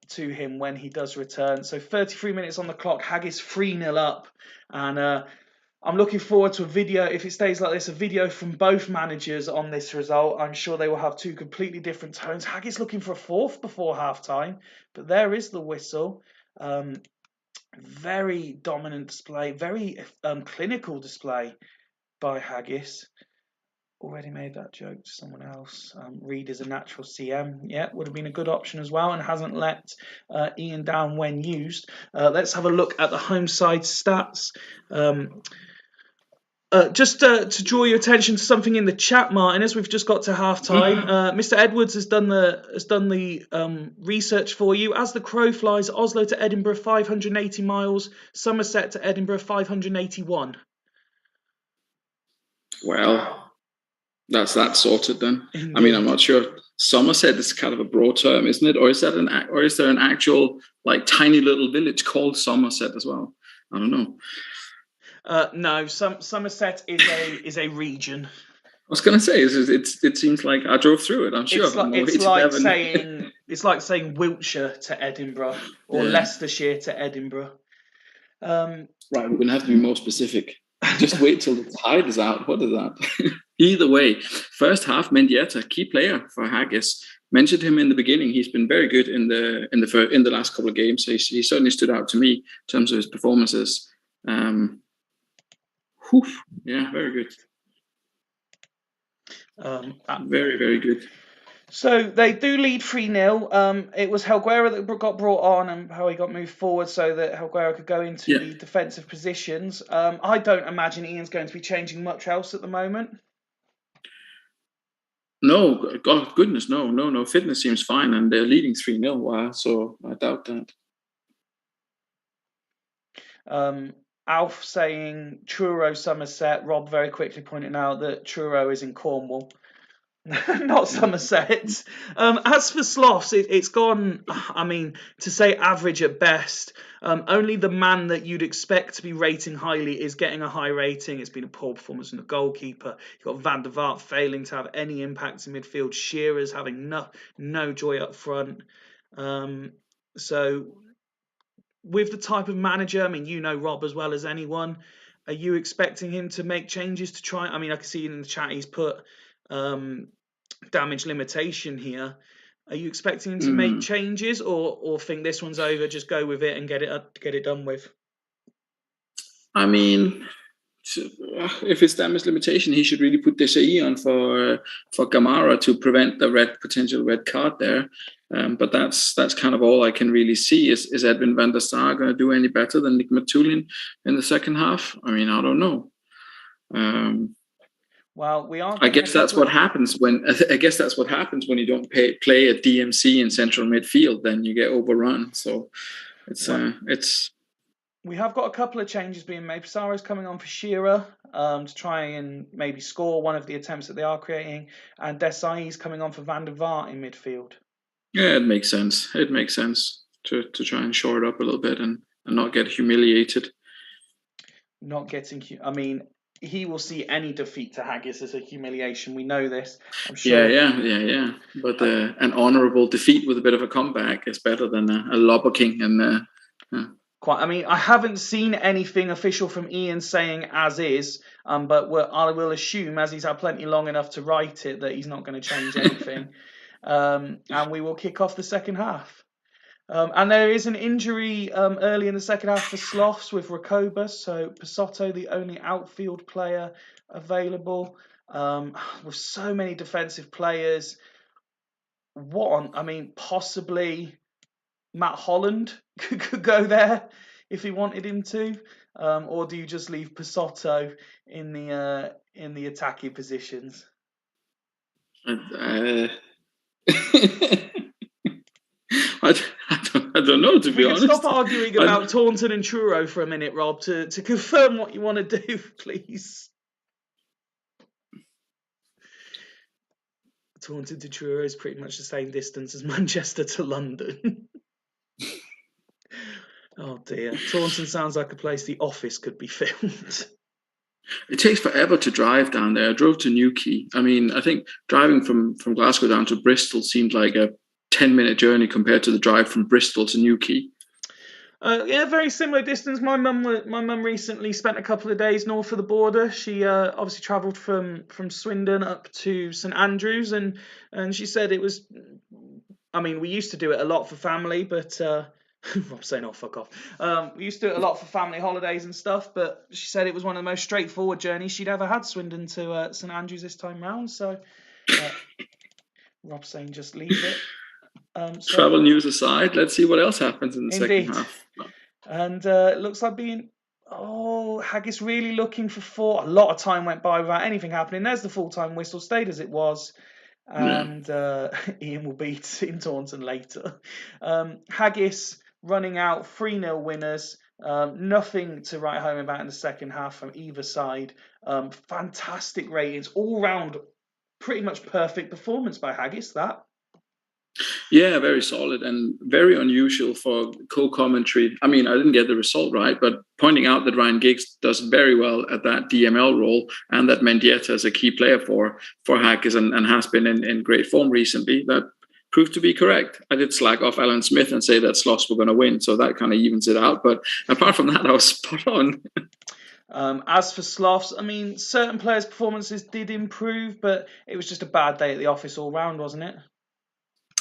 to him when he does return. So 33 minutes on the clock. Haggis 3-0 up, and I'm looking forward to a video. If it stays like this, a video from both managers on this result. I'm sure they will have two completely different tones. Haggis looking for a fourth before half time, but there is the whistle. Very dominant display, very clinical display by Haggis. Already made that joke to someone else. Reed is a natural CM. Yeah, would have been a good option as well, and hasn't let Ian down when used. Let's have a look at the home side stats. Just to draw your attention to something in the chat, Martin, as we've just got to half time, Mr. Edwards has done the research for you. As the crow flies, Oslo to Edinburgh 580 miles, Somerset to Edinburgh 581. Well, that's that sorted then. Indeed. I mean, I'm not sure. Somerset is kind of a broad term, isn't it? Or is there an actual like tiny little village called Somerset as well? I don't know. No, Somerset is a region. I was going to say, it seems like I drove through it. I'm sure. It's like saying Wiltshire to Edinburgh or Leicestershire to Edinburgh. Right, we're going to have to be more specific. Just wait till the tide is out. What is that? Either way, first half, Mendieta, key player for Haggis. Mentioned him in the beginning. He's been very good in the last couple of games. He certainly stood out to me in terms of his performances. Yeah, very good. Very, very good. So they do lead 3-0. It was Helguera that got brought on and how he got moved forward so that Helguera could go into the defensive positions. I don't imagine Ian's going to be changing much else at the moment. No, God, goodness, no. Fitness seems fine, and they're leading 3-0. Wow, so I doubt that. Alf saying Truro Somerset. Rob very quickly pointing out that Truro is in Cornwall. Not Somerset. As for Sloths, it's gone, I mean, to say average at best. Only the man that you'd expect to be rating highly is getting a high rating. It's been a poor performance from the goalkeeper. You've got Van der Vaart failing to have any impact in midfield. Shearer's having no joy up front. So with the type of manager, I mean, you know Rob as well as anyone, are you expecting him to make changes to try? I mean, I can see in the chat he's put damage limitation here. Are you expecting him to make changes, or think this one's over, just go with it and get it done with? I mean, if it's damage limitation, he should really put Desai on for Gamara to prevent the potential red card there. But that's kind of all I can really see. Is Edwin van der Sar going to do any better than Nick Matulin in the second half? I mean, I don't know. Well, we are. I guess that's what happens when you don't play a DMC in central midfield. Then you get overrun. So it's. We have got a couple of changes being made. Pissarro's coming on for Shearer to try and maybe score one of the attempts that they are creating, and Desai's coming on for Van der Vaart in midfield. Yeah, it makes sense. It makes sense to try and shore it up a little bit and not get humiliated. I mean, he will see any defeat to Haggis as a humiliation. We know this. I'm sure. Yeah. But an honourable defeat with a bit of a comeback is better than a lobbocking and. Quite. I mean, I haven't seen anything official from Ian saying as is, but I will assume, as he's had plenty long enough to write it, that he's not going to change anything. And we will kick off the second half. And there is an injury early in the second half for Sloths with Rakoba, so Pisotto, the only outfield player available. With so many defensive players, possibly Matt Holland could go there if he wanted him to, or do you just leave Pisotto in the attacking positions? I don't know, to be honest. Stop arguing about Taunton and Truro for a minute, Rob, to confirm what you want to do, please. Taunton to Truro is pretty much the same distance as Manchester to London. Oh dear. Taunton sounds like a place The Office could be filmed. It takes forever to drive down there. I drove to Newquay. I mean, I think driving from Glasgow down to Bristol seemed like a 10-minute journey compared to the drive from Bristol to Newquay. Yeah, very similar distance. My mum recently spent a couple of days north of the border. She obviously travelled from Swindon up to St Andrews, and she said it was. I mean, we used to do it a lot for family, but Rob's saying, "Oh, fuck off." We used to do it a lot for family holidays and stuff, but she said it was one of the most straightforward journeys she'd ever had, Swindon to St Andrews this time round. So, Rob's saying, "Just leave it." Travel news aside, let's see what else happens in the second half. And it looks like Haggis really looking for 4. A lot of time went by without anything happening. There's the full-time whistle, stayed as it was. And Ian will beat in Taunton later. Haggis running out 3-0 winners. Nothing to write home about in the second half from either side. Fantastic ratings. All round, pretty much perfect performance by Haggis, that. Yeah, very solid and very unusual for co-commentary. I mean, I didn't get the result right, but pointing out that Ryan Giggs does very well at that DML role, and that Mendieta is a key player for Haggis and has been in great form recently, that proved to be correct. I did slag off Alan Smith and say that Sloths were going to win, so that kind of evens it out. But apart from that, I was spot on. As for Sloths, I mean, certain players' performances did improve, but it was just a bad day at the office all round, wasn't it?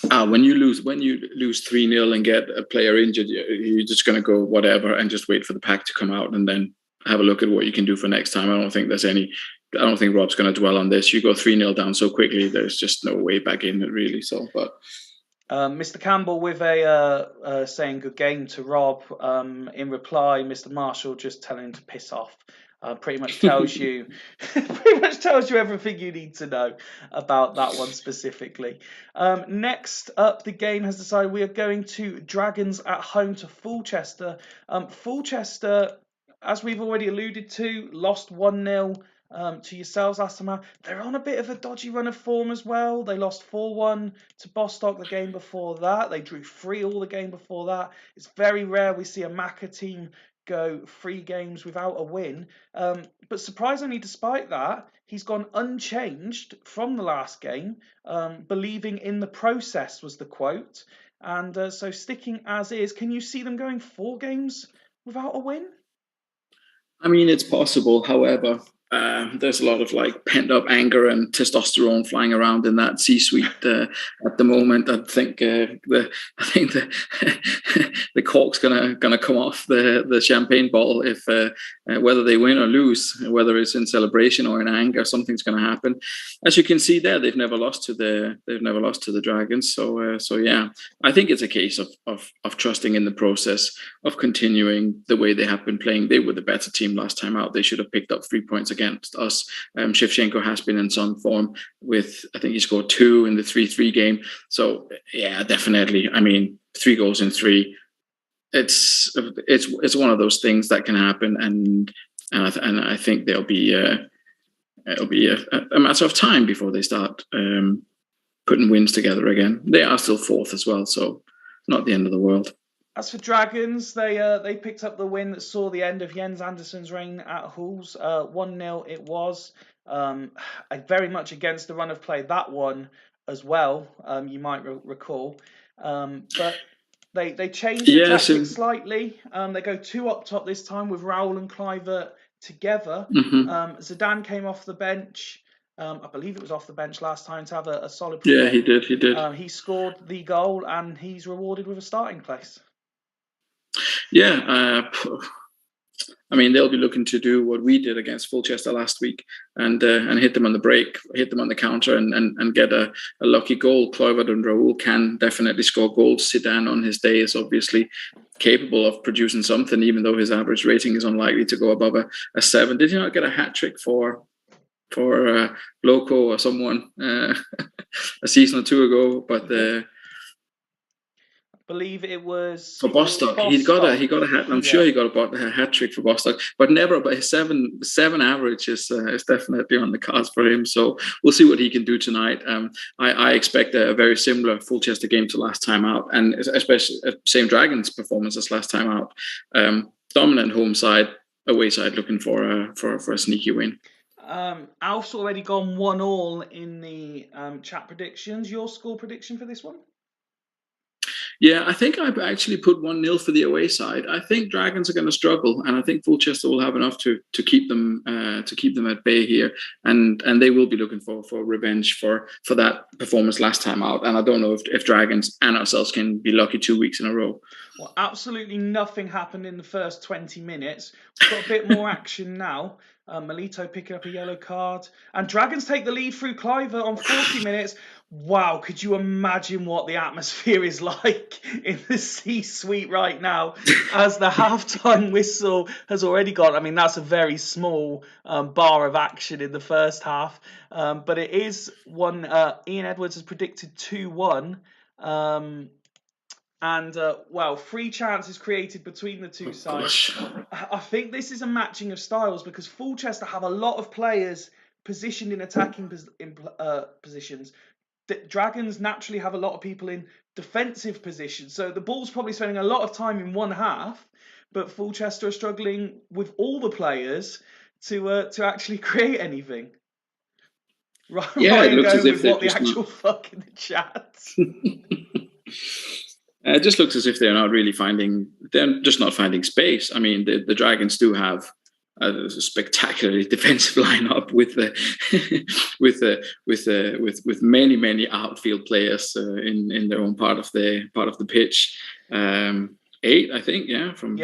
When you lose 3-0 and get a player injured, you're just going to go whatever and just wait for the pack to come out and then have a look at what you can do for next time. I don't think Rob's going to dwell on this. You go 3-0 down so quickly, there's just no way back in it really. So, but Mr. Campbell with a saying good game to Rob. In reply, Mr. Marshall just telling him to piss off. Pretty much tells you everything you need to know about that one specifically. Next up, the game has decided we are going to Dragons at home to Fulchester. Fulchester, as we've already alluded to, lost 1-0 to yourselves last time out. They're on a bit of a dodgy run of form as well. They lost 4-1 to Bostock the game before that. They drew 3-3 the game before that. It's very rare we see a Macca team go 3 games without a win. But surprisingly, despite that, he's gone unchanged from the last game. Believing in the process was the quote. And so sticking as is, can you see them going 4 games without a win? I mean, it's possible. However, there's a lot of pent up anger and testosterone flying around in that C-suite at the moment. I think the cork's gonna come off the champagne bottle if whether they win or lose, whether it's in celebration or in anger, something's gonna happen. As you can see there, they've never lost to the Dragons. So yeah, I think it's a case of trusting in the process, of continuing the way they have been playing. They were the better team last time out. They should have picked up 3 points against us. Shevchenko has been in some form with, I think he scored 2 in the 3-3 game. So yeah, definitely. I mean, 3 goals in 3. It's one of those things that can happen, and I think it'll be a matter of time before they start putting wins together again. They are still 4th as well, so not the end of the world. As for Dragons, they picked up the win that saw the end of Jens Andersson's reign at Hulls. 1-0 it was. Very much against the run of play, that one as well, you might recall. But they changed the tactics slightly. They go 2 up top this time with Raoul and Clivert together. Mm-hmm. Zidane came off the bench. I believe it was off the bench last time to have a solid performance. Yeah, he did. He scored the goal and he's rewarded with a starting place. Yeah, I mean, they'll be looking to do what we did against Fulchester last week and hit them on the break, hit them on the counter and get a lucky goal. Kluivert and Raoul can definitely score goals. Zidane on his day is obviously capable of producing something, even though his average rating is unlikely to go above a 7. Did he not get a hat-trick for Loco or someone a season or 2 ago? But believe it was for Bostock. He got a hat. I'm sure he got a hat trick for Bostock, but never. But his seven average is definitely on the cards for him. So we'll see what he can do tonight. I expect a very similar Fulchester game to last time out, and especially same Dragons performance as last time out. Dominant home side, away side looking for a sneaky win. Alf's already gone 1-1 in the chat predictions. Your score prediction for this one? Yeah, I think I've actually put 1-0 for the away side. I think Dragons are going to struggle, and I think Fulchester will have enough to keep them at bay here, and they will be looking for revenge for that performance last time out. And I don't know if Dragons and ourselves can be lucky 2 weeks in a row. Well, absolutely nothing happened in the first 20 minutes. We've got a bit more action now. Melito picking up a yellow card. And Dragons take the lead through Cliver on 40 minutes. Wow, could you imagine what the atmosphere is like in the C-suite right now as the halftime whistle has already gone? I mean, that's a very small bar of action in the first half. But it is one. Ian Edwards has predicted 2-1. And, well, 3 chances created between the two sides. I think this is a matching of styles because Fulchester have a lot of players positioned in attacking positions. Dragons naturally have a lot of people in defensive positions. So the ball's probably spending a lot of time in one half, but Fulchester are struggling with all the players to actually create anything. Yeah, Ryan it looks as going if with what the actual fuck in the chat. It just looks as if they're just not finding space. I mean, the Dragons do have a spectacularly defensive lineup with with many outfield players in their own part of the pitch. 8, I think, yeah, from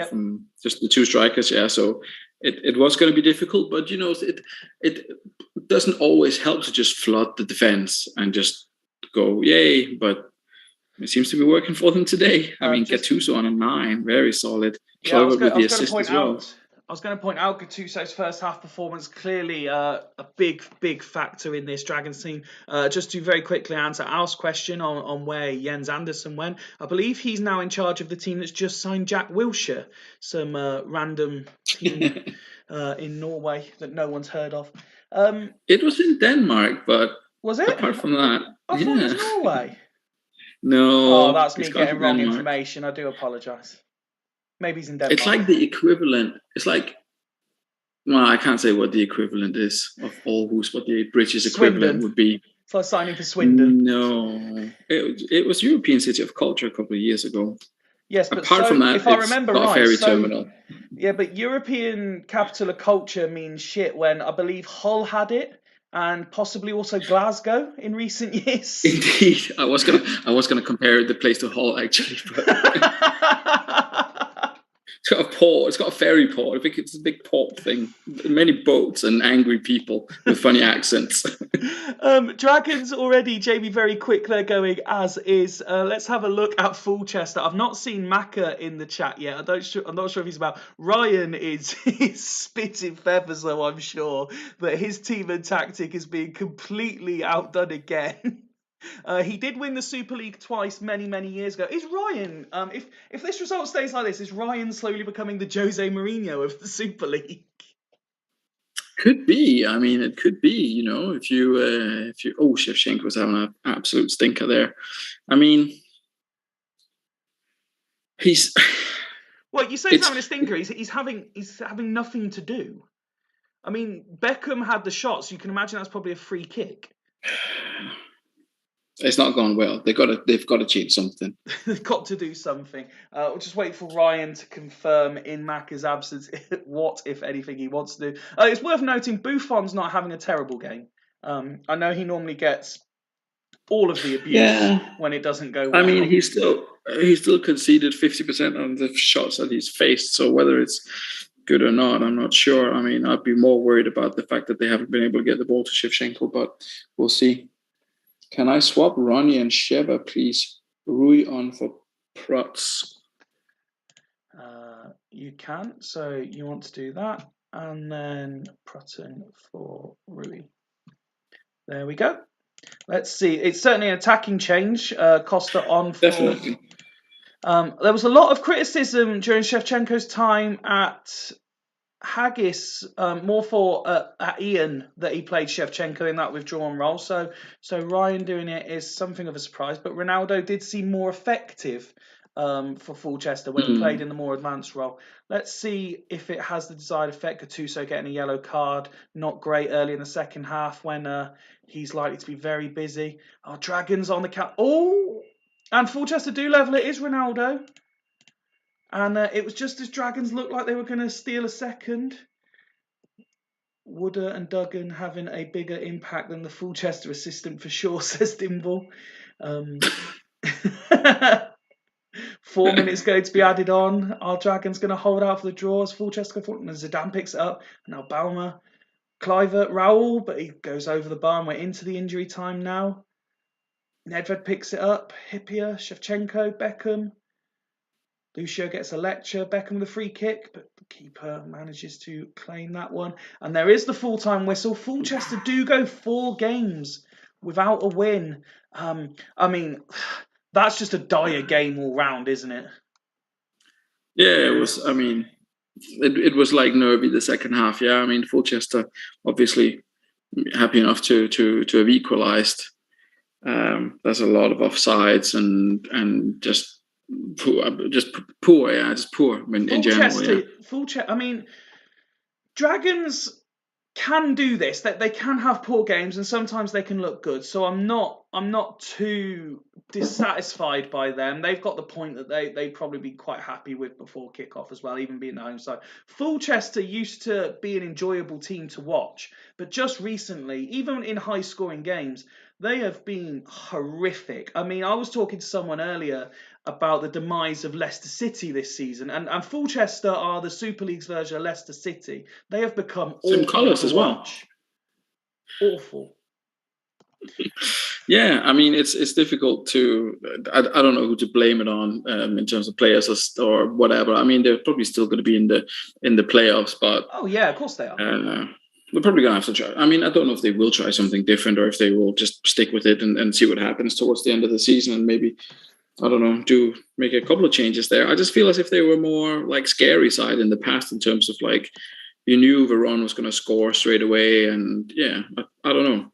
just the 2 strikers, yeah. So it was going to be difficult, but it doesn't always help to just flood the defense and just go yay, but it seems to be working for them today. I mean, Gattuso on a 9, very solid. Yeah, I was going to point out Gattuso's first half performance, clearly a big factor in this Dragons team. Just to very quickly answer Al's question on where Jens Andersen went, I believe he's now in charge of the team that's just signed Jack Wilshere, some random team in Norway that no one's heard of. It was in Denmark, but was it? Apart from that, I thought it was Norway. No. Oh, that's me getting wrong information. I do apologise. Maybe he's in Denmark. It's like the equivalent. It's like, well, I can't say what the equivalent is of Aarhus, what the British equivalent would be. For signing for Swindon. No. It was European City of Culture a couple of years ago. Yes, but apart from that, if I remember right, ferry terminal. Yeah, but European Capital of Culture means shit when I believe Hull had it. And possibly also Glasgow in recent years. Indeed, I was gonna compare the place to Hull actually, but it's got a port. It's got a ferry port. I think it's a big port thing. Many boats and angry people with funny accents. Dragons already, Jamie, very quick. They're going as is. Let's have a look at Fulchester. I've not seen Macca in the chat yet. I'm not sure if he's about. Ryan is spitting feathers, though, I'm sure. But his team and tactic is being completely outdone again. He did win the Super League twice many years ago. Is Ryan, if this result stays like this, is Ryan slowly becoming the Jose Mourinho of the Super League? Could be. I mean, it could be. If you Shevchenko's having an absolute stinker there. I mean, he's. Well, you say he's having a stinker. He's having nothing to do. I mean, Beckham had the shot, so you can imagine that's probably a free kick. It's not gone well. They've got to change something. They've got to do something. We'll just wait for Ryan to confirm in Macca's absence what, if anything, he wants to do. It's worth noting Buffon's not having a terrible game. I know he normally gets all of the abuse when it doesn't go well. I mean, he still conceded 50% of the shots that he's faced. So whether it's good or not, I'm not sure. I mean, I'd be more worried about the fact that they haven't been able to get the ball to Shevchenko, but we'll see. Can I swap Ronnie and Sheva, please? Rui on for Prutz. You can. So you want to do that. And then Prutton for Rui. There we go. Let's see. It's certainly an attacking change. Costa on for... Definitely. There was a lot of criticism during Shevchenko's time at Haggis, more for Ian, that he played Shevchenko in that withdrawn role. So Ryan doing it is something of a surprise. But Ronaldo did seem more effective for Fulchester when he played in the more advanced role. Let's see if it has the desired effect. Gattuso getting a yellow card, not great early in the second half when he's likely to be very busy. Dragons on the count. Oh, And Fulchester do level it. Is Ronaldo. And it was just as Dragons looked like they were going to steal a second. Wooder and Duggan having a bigger impact than the Fulchester assistant for sure, says Dimble. 4 minutes going to be added on. Our Dragons going to hold out for the draws. Fulchester and Zidane picks it up. Now Balmer, Clivert, Raoul, but he goes over the bar and we're into the injury time now. Nedved picks it up. Hippier, Shevchenko, Beckham. Lucio gets a lecture. Beckham with a free kick, but the keeper manages to claim that one. And there is the full-time whistle. Fulchester do go 4 games without a win. I mean, that's just a dire game all round, isn't it? Yeah, it was. I mean, it was like nervy the second half. Yeah, I mean, Fulchester obviously happy enough to have equalised. There's a lot of offsides and just poor. Yeah, just poor in general. Yeah. Fulchester. I mean, Dragons can do this. That they can have poor games and sometimes they can look good. So I'm not too dissatisfied by them. They've got the point that they'd probably be quite happy with before kickoff as well, even being the home side. Fulchester used to be an enjoyable team to watch, but just recently, even in high scoring games, they have been horrific. I mean, I was talking to someone earlier about the demise of Leicester City this season, and Fulchester are the Super League's version of Leicester City. They have become Same colours as well. Awful. Yeah, I mean it's difficult to. I don't know who to blame it on in terms of players or whatever. I mean they're probably still going to be in the playoffs, but oh yeah, of course they are. They're probably going to have to try. I mean I don't know if they will try something different or if they will just stick with it and see what happens towards the end of the season and maybe. I don't know, do make a couple of changes there. I just feel as if they were more like scary side in the past in terms of like you knew Veron was going to score straight away, and yeah, I don't know.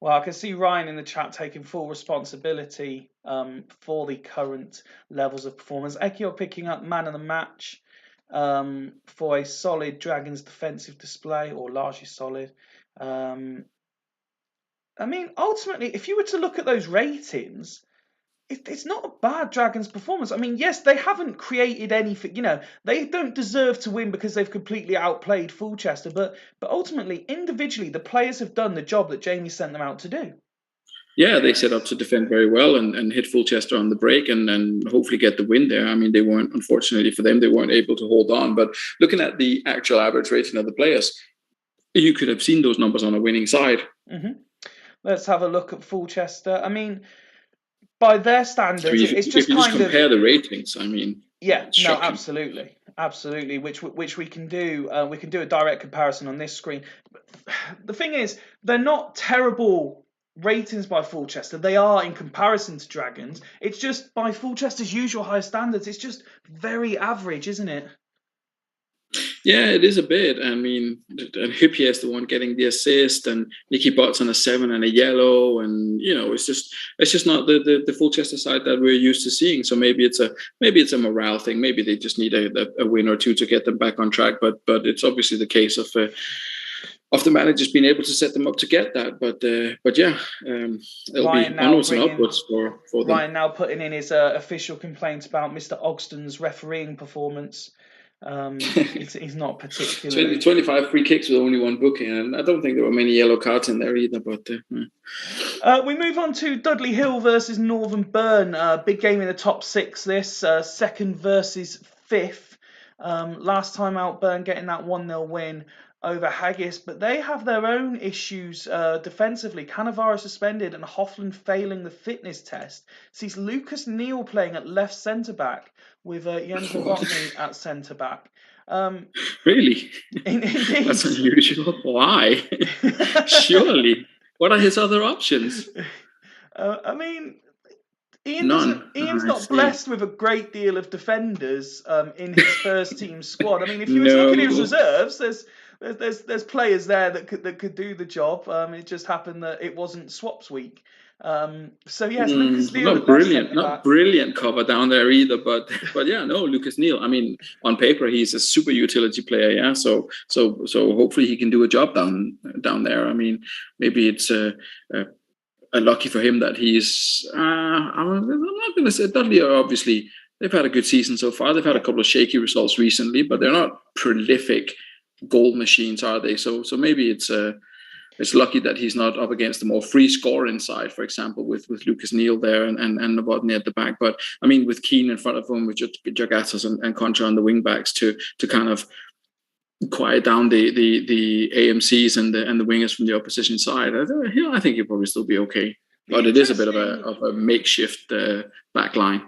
Well, I can see Ryan in the chat taking full responsibility for the current levels of performance. Ekio picking up man of the match for a solid Dragons defensive display, or largely solid. I mean, ultimately, if you were to look at those ratings, it's not a bad Dragons performance. I mean, yes, they haven't created anything. You know, they don't deserve to win because they've completely outplayed Fulchester. But ultimately, individually, the players have done the job that Jamie sent them out to do. Yeah, they set up to defend very well and hit Fulchester on the break and hopefully get the win there. I mean, they weren't, unfortunately for them, they weren't able to hold on. But looking at the actual average rating of the players, you could have seen those numbers on a winning side. Mm-hmm. Let's have a look at Fulchester. I mean, by their standards, I mean, it's just if you kind just compare the ratings, I mean, yeah, no, absolutely, which we can do. We can do a direct comparison on this screen. The thing is, they're not terrible ratings by Fulchester. They are in comparison to Dragons. It's just by Fulchester's usual high standards. It's just very average, isn't it? Yeah, it is a bit. I mean, and Hippier is the one getting the assist, and Nicky Butt's on a 7 and a yellow, and you know, it's just not the Fulchester side that we're used to seeing. So maybe it's a morale thing. Maybe they just need a win or two to get them back on track. But it's obviously the case of the managers being able to set them up to get that. But yeah, it'll Ryan be onwards and upwards for them. Ryan now putting in his official complaints about Mr. Ogston's refereeing performance. He's not particularly 25 free kicks with only one booking, and I don't think there were many yellow cards in there either. But we move on to Dudley Hill versus Northern Byrne. Big game in the top 6. This second versus fifth. Last time out, Byrne getting that 1-0 win over Haggis, but they have their own issues defensively. Cannavaro suspended and Hoffland failing the fitness test. Sees Lucas Neal playing at left centre back with Jens Novotny at centre back. Really? Indeed. That's unusual. Why? Surely. What are his other options? I mean, Ian's not blessed with a great deal of defenders in his first team squad. I mean, if you were to look at his reserves, there's players there that could do the job. It just happened that it wasn't swaps week. So yes, Lucas Neal, not brilliant cover down there either. But yeah, no, Lucas Neal. I mean, on paper he's a super utility player. Yeah, so hopefully he can do a job down there. I mean, maybe it's lucky for him that he's. I'm not going to say Dudley are obviously. They've had a good season so far. They've had a couple of shaky results recently, but they're not prolific goal machines, are they? So maybe it's lucky that he's not up against the more free scoring side, for example, with Lucas Neal there and Novotny at the back. But I mean, with Keane in front of him, with Jagatos and Concha on the wing backs to kind of quiet down the AMCs and the wingers from the opposition side, I think he'll probably still be okay. But it is a bit of a makeshift back line.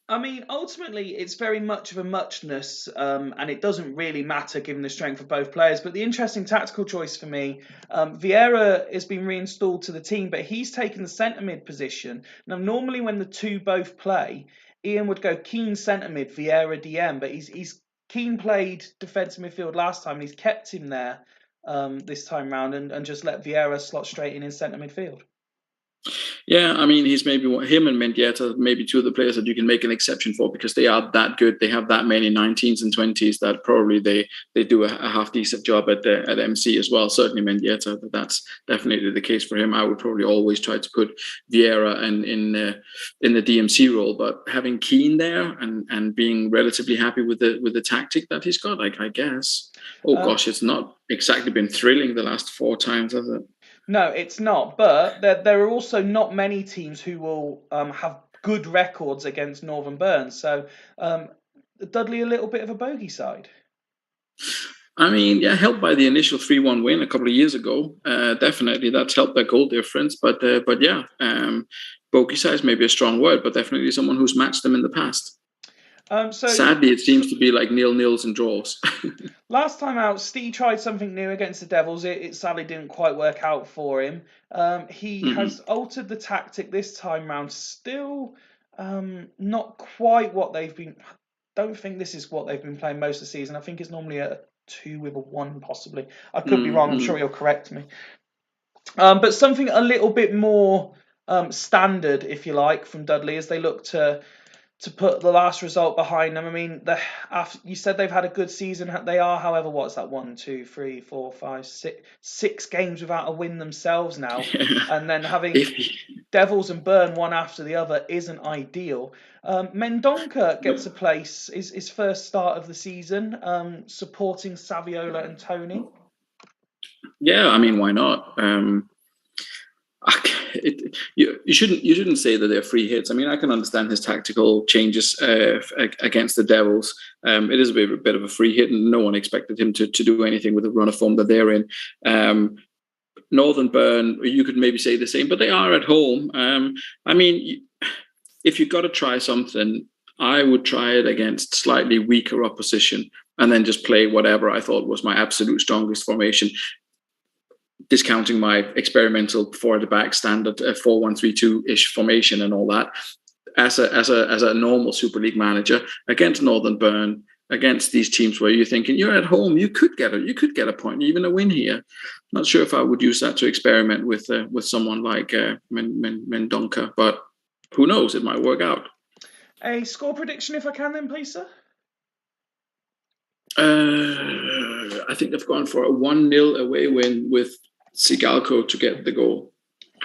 I mean, ultimately, it's very much of a muchness, and it doesn't really matter given the strength of both players. But the interesting tactical choice for me, Vieira has been reinstalled to the team, but he's taken the centre mid position. Now, normally when the two both play, Ian would go Keane centre mid, Vieira DM, but Keane played defensive midfield last time, and he's kept him there this time round, and just let Vieira slot straight in centre midfield. Yeah, I mean, he's maybe him and Mendieta, maybe two of the players that you can make an exception for because they are that good. They have that many 19s and 20s that probably they do a half decent job at MC as well. Certainly Mendieta, that's definitely the case for him. I would probably always try to put Vieira in the DMC role, but having Keane there and being relatively happy with the tactic that he's got, I guess. Oh gosh, it's not exactly been thrilling the last 4 times, has it? No, it's not. But there are also not many teams who will have good records against Northern Byrne. So Dudley a little bit of a bogey side. I mean, yeah, helped by the initial 3-1 win a couple of years ago. Definitely, that's helped their goal difference. But yeah, bogey side is maybe a strong word, but definitely someone who's matched them in the past. Sadly, it seems to be like nils and draws. Last time out, Steve tried something new against the Devils. It sadly didn't quite work out for him. He has altered the tactic this time round. Still not quite what they've been. I don't think this is what they've been playing most of the season. I think it's normally a 2 with a 1, possibly. I could be wrong. I'm sure you'll correct me. But something a little bit more standard, if you like, from Dudley as they look to put the last result behind them. I mean, you said they've had a good season. They are, however, what's that? 1, 2, 3, 4, 5, 6 games without a win themselves now, and then having Devils and Byrne one after the other isn't ideal. Mendonca gets a place. His first start of the season, supporting Saviola and Tony. Yeah, I mean, why not? You shouldn't say that they're free hits. I mean, I can understand his tactical changes against the Devils. It is a bit of a free hit, and no one expected him to do anything with the run of form that they're in. Northern Byrne, you could maybe say the same, but they are at home. I mean, if you've got to try something, I would try it against slightly weaker opposition and then just play whatever I thought was my absolute strongest formation, discounting my experimental 4 at the back standard 4-1-3-2-ish formation and all that. As a normal Super League manager against Northern Byrne, against these teams where you're thinking you're at home, you could get a point, even a win here. Not sure if I would use that to experiment with someone like Mendonca, but who knows? It might work out. A score prediction, if I can, then, please, sir. I think they've gone for a 1-0 away win with Sigalko to get the goal.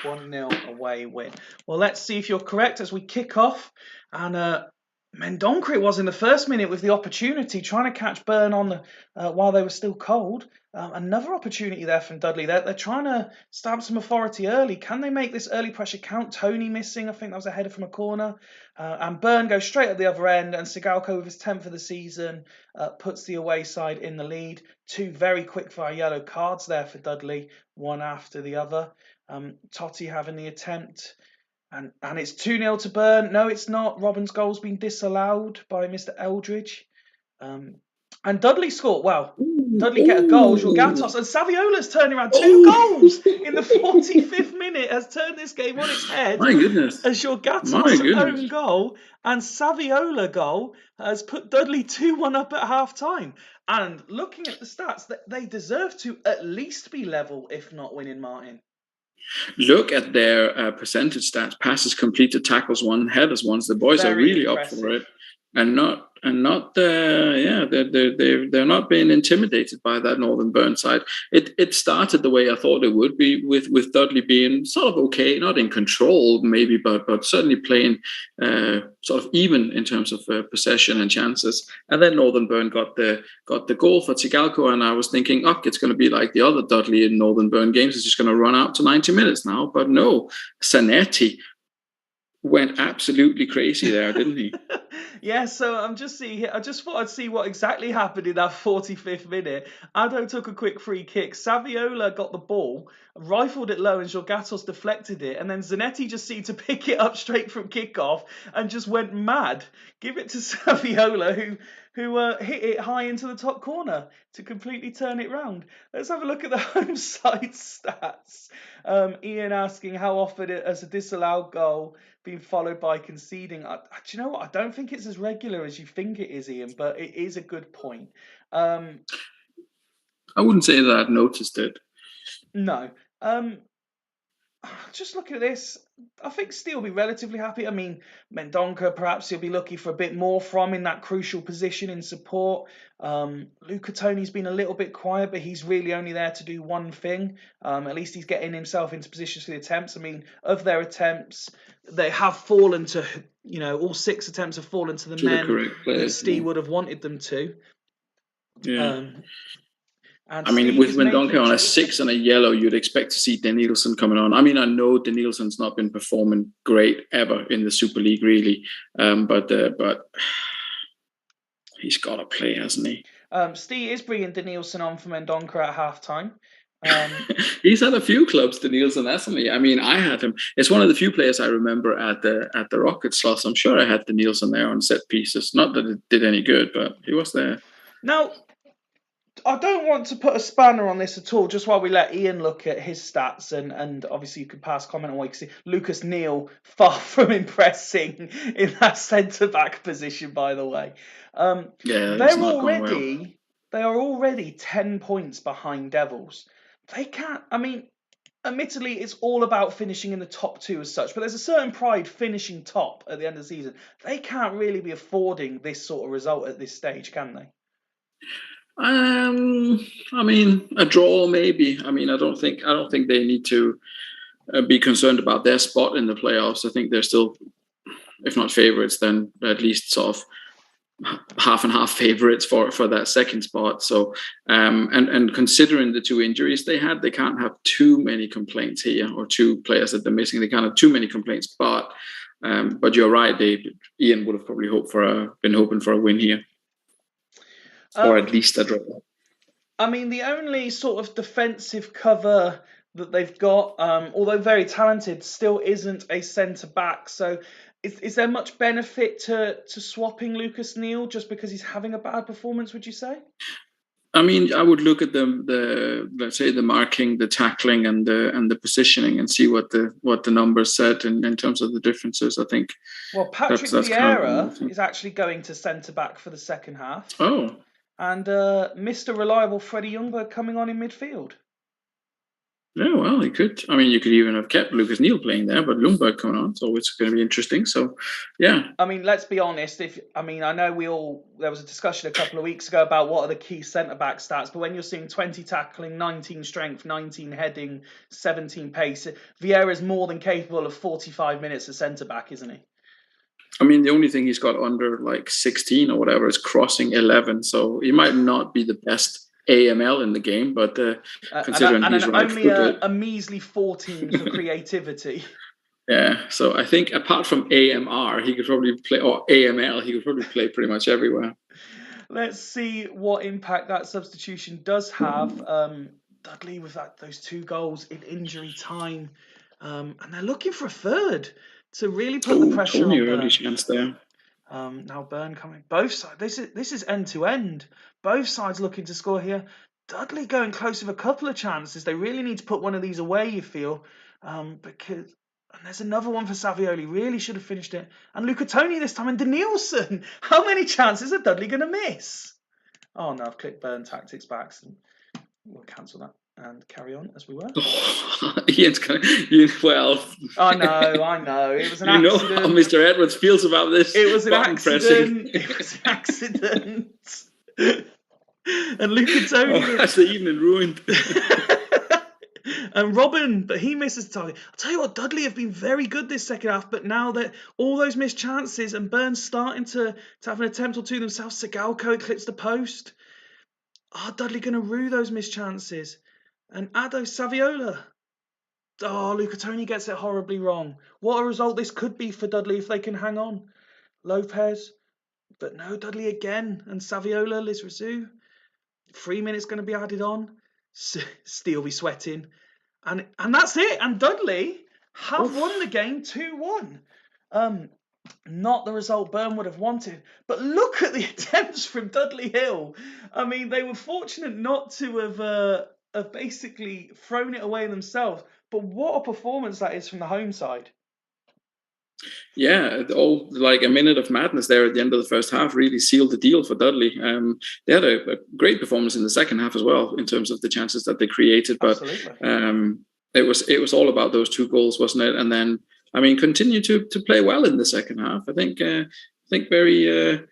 1-0 away win. Well, let's see if you're correct as we kick off. And Mendonca it was in the first minute with the opportunity, trying to catch Byrne on while they were still cold. Another opportunity there from Dudley. They're trying to stamp some authority early. Can they make this early pressure count? Tony missing. I think that was a header from a corner. And Byrne goes straight at the other end. And Sigalko, with his 10th of the season, puts the away side in the lead. 2 very quick fire yellow cards there for Dudley, one after the other. Totti having the attempt. And it's 2-0 to Byrne. No, it's not. Robin's goal's been disallowed by Mr. Eldridge. And Dudley scored. Well, Dudley get a goal. Jorgatos and Saviola's turning around. 2 goals in the 45th minute has turned this game on its head. My goodness. As Jorgatos' own goal and Saviola goal has put Dudley 2-1 up at half time. And looking at the stats, they deserve to at least be level, if not winning, Martin. Look at their percentage stats: passes completed, tackles won, headers won. The boys are really impressive. Up for it. they're not being intimidated by that Northern Byrne side. It started the way I thought it would be, with Dudley being sort of okay, not in control maybe, but certainly playing sort of even in terms of possession and chances. And then Northern Byrne got the goal for Tigalco, and I was thinking, it's going to be like the other Dudley in Northern Byrne games. It's just going to run out to 90 minutes now. But no, Zanetti went absolutely crazy there, didn't he? Yeah, so I'm just seeing here. I just thought I'd see what exactly happened in that 45th minute. Addo took a quick free kick. Saviola got the ball, rifled it low, and Jorgatos deflected it. And then Zanetti just seemed to pick it up straight from kickoff and just went mad. Give it to Saviola, who hit it high into the top corner to completely turn it round. Let's have a look at the home side stats. Ian asking how often has a disallowed goal been followed by conceding. Do you know what? I don't think it's as regular as you think it is, Ian, but it is a good point. I wouldn't say that I've noticed it. No. Just looking at this, I think Steele will be relatively happy. I mean, Mendonca, perhaps he'll be looking for a bit more from in that crucial position in support. Luca Toni's been a little bit quiet, but he's really only there to do one thing. At least he's getting himself into positions for the attempts. I mean, of their attempts, they have fallen to, all 6 attempts have fallen to the men that Steve would have wanted them to. Yeah. And I mean, with Mendonca on a 6 and a yellow, you'd expect to see Danielson coming on. I mean, I know Danielson's not been performing great ever in the Super League, really, but he's got to play, hasn't he? Steve is bringing Danielson on for Mendonca at halftime. He's had a few clubs, Danielson, hasn't he? I mean, I had him. It's one of the few players I remember at the Rocket Sloths. I'm sure I had Danielson there on set pieces. Not that it did any good, but he was there. Now, I don't want to put a spanner on this at all, just while we let Ian look at his stats, and obviously you could pass comment on what you can see. Lucas Neal, far from impressing in that centre-back position, by the way. They are already 10 points behind Devils. They can't, I mean, admittedly, it's all about finishing in the top 2 as such, but there's a certain pride finishing top at the end of the season. They can't really be affording this sort of result at this stage, can they? I mean, a draw maybe. I mean, I don't think they need to be concerned about their spot in the playoffs. I think they're still, if not favourites, then at least sort of half and half favourites for that second spot. So, and considering the 2 injuries they had, they can't have too many complaints here, or 2 players that they're missing. They can't have too many complaints. But you're right, Ian would have probably been hoping for a win here. Or at least a draw. I mean, the only sort of defensive cover that they've got, although very talented, still isn't a centre-back. So is there much benefit to swapping Lucas Neal just because he's having a bad performance, would you say? I mean, I would look at let's say the marking, the tackling, and the positioning, and see what the numbers said in terms of the differences. I think. Well, Patrick Vieira is actually going to centre back for the second half. Oh. And Mr. Reliable Freddie Ljungberg coming on in midfield. Yeah, well, he could. I mean, you could even have kept Lucas Neal playing there, but Ljungberg coming on, so it's going to be interesting. So, yeah. I mean, let's be honest. I know there was a discussion a couple of weeks ago about what are the key centre-back stats, but when you're seeing 20 tackling, 19 strength, 19 heading, 17 pace, Vieira is more than capable of 45 minutes as centre-back, isn't he? I mean, the only thing he's got under like 16 or whatever is crossing 11, so he might not be the best AML in the game, but considering he's only a measly 14 for creativity. Yeah, so I think apart from AMR, he could probably play, or AML, he could probably play pretty much everywhere. Let's see what impact that substitution does have. Dudley with those 2 goals in injury time, and they're looking for a third to really put the pressure on Byrne. Early chance there. Now Byrne coming. Both sides. This is end to end. Both sides looking to score here. Dudley going close with a couple of chances. They really need to put one of these away, you feel, because. And there's another one for Savioli. Really should have finished it. And Luca Toni this time. And Danielson. How many chances are Dudley going to miss? Oh no, I've clicked Byrne tactics back. So we'll cancel that. and carry on as we were. Ian's kind of, well. I know. It was an accident. accident. How Mr. Edwards feels about this. It was an accident. It was an accident. And Lucatoni. That's the evening ruined. And Robin, but he misses the target. I'll tell you what, Dudley have been very good this second half, but now that all those missed chances and Byrne's starting to have an attempt or two themselves, Sigalko eclipsed the post. Are Dudley going to rue those missed chances? And Ado Saviola. Oh, Lucatoni gets it horribly wrong. What a result this could be for Dudley if they can hang on. Lopez. But no, Dudley again. And Saviola, Liz Rizou. 3 minutes going to be added on. Steele be sweating. And that's it. And Dudley have won the game 2-1. Not the result Byrne would have wanted. But look at the attempts from Dudley Hill. I mean, they were fortunate not to have basically thrown it away themselves. But what a performance that is from the home side. Yeah, all like a minute of madness there at the end of the first half really sealed the deal for Dudley. They had a great performance in the second half as well in terms of the chances that they created. But it was all about those 2 goals, wasn't it? And then, I mean, continue to play well in the second half. I think very.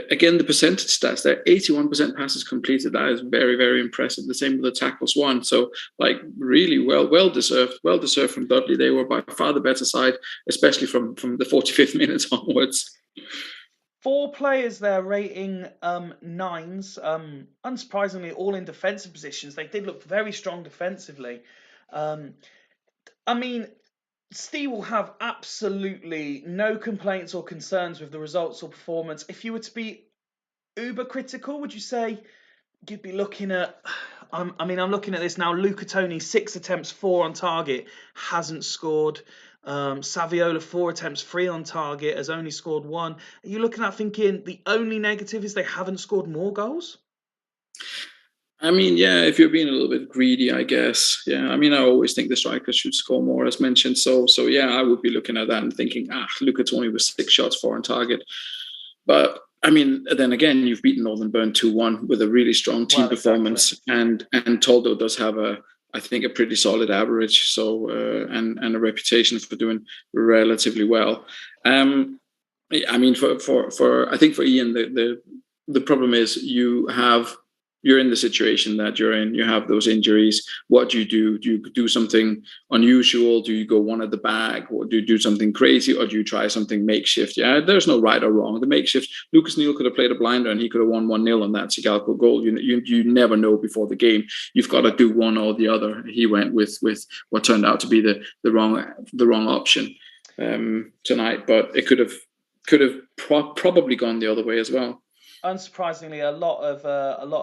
Again, the percentage stats there, 81% passes completed. That is very, very impressive. The same with the tackles won. So, like, really well deserved from Dudley. They were by far the better side, especially from the 45th minute onwards. 4 players there rating 9s. Unsurprisingly, all in defensive positions. They did look very strong defensively. I mean, Steve will have absolutely no complaints or concerns with the results or performance. If you were to be uber critical, would you say you'd be looking at... I'm looking at this now. Lucatoni, 6 attempts, 4 on target, hasn't scored. Saviola, 4 attempts, 3 on target, has only scored 1. Are you looking at thinking the only negative is they haven't scored more goals? I mean, yeah, if you're being a little bit greedy, I guess. Yeah, I mean, I always think the strikers should score more, as mentioned. So yeah, I would be looking at that and thinking, Lucatoni was 6 shots, 4 on target. But I mean, then again, you've beaten Northern Byrne 2-1 with a really strong team performance, exactly. and Toldo does have I think a pretty solid average. So and a reputation for doing relatively well. I mean, for I think for Ian, the problem is you're in the situation that you're in. You have those injuries. What do you do? Do you do something unusual? Do you go one at the back? Or do you do something crazy? Or do you try something makeshift? Yeah, there's no right or wrong. The makeshift, Lucas Neal could have played a blinder and he could have won 1-0 on that Sigalko goal. You never know before the game. You've got to do one or the other. He went with what turned out to be the wrong option tonight, but it could have probably gone the other way as well. Unsurprisingly, a lot of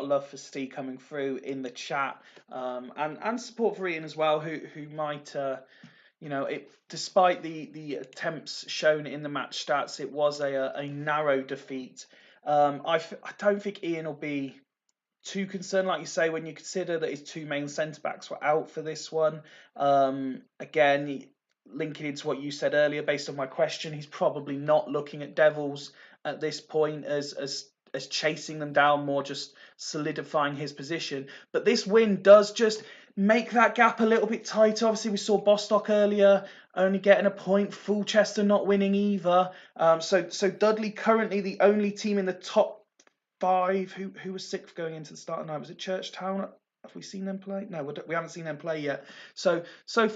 love for Steve coming through in the chat, and support for Ian as well, who might, despite the attempts shown in the match stats, it was a narrow defeat. I don't think Ian will be too concerned, like you say, when you consider that his 2 main centre backs were out for this one. Again, linking into what you said earlier, based on my question, he's probably not looking at Devils at this point as chasing them down, more just solidifying his position. But this win does just make that gap a little bit tighter. Obviously, we saw Bostock earlier only getting a point, Fulchester not winning either. So Dudley currently the only team in the top 5 who was 6th going into the start of the night. Was it Churchtown? Have we seen them play? No, we haven't seen them play yet. So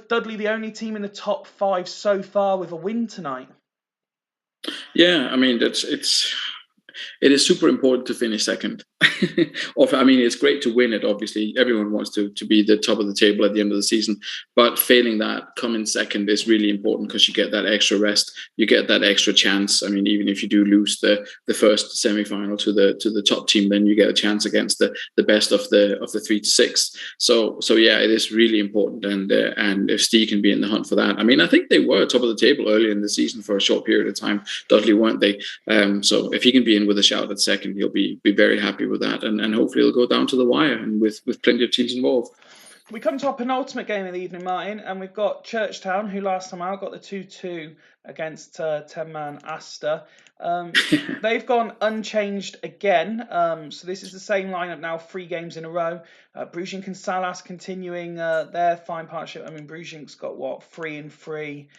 Dudley the only team in the top 5 so far with a win tonight. Yeah, I mean it is super important to finish second. I mean, it's great to win it, obviously. Everyone wants to be the top of the table at the end of the season. But failing that, coming second is really important because you get that extra rest. You get that extra chance. I mean, even if you do lose the first semi-final to the top team, then you get a chance against the best of the 3 to 6. So yeah, it is really important. And if Steve can be in the hunt for that. I mean, I think they were top of the table earlier in the season for a short period of time. Dudley weren't they? So if he can be in with a shout at second, he'll be very happy with that. And hopefully it'll go down to the wire and with plenty of teams involved. We come to our penultimate game of the evening, Martin, and we've got Churchtown, who last time out got the 2-2 against 10-man Astor. They've gone unchanged again, so this is the same lineup now, 3 games in a row. Brugink and Salas continuing their fine partnership. I mean, Brugink's got, 3 and 3.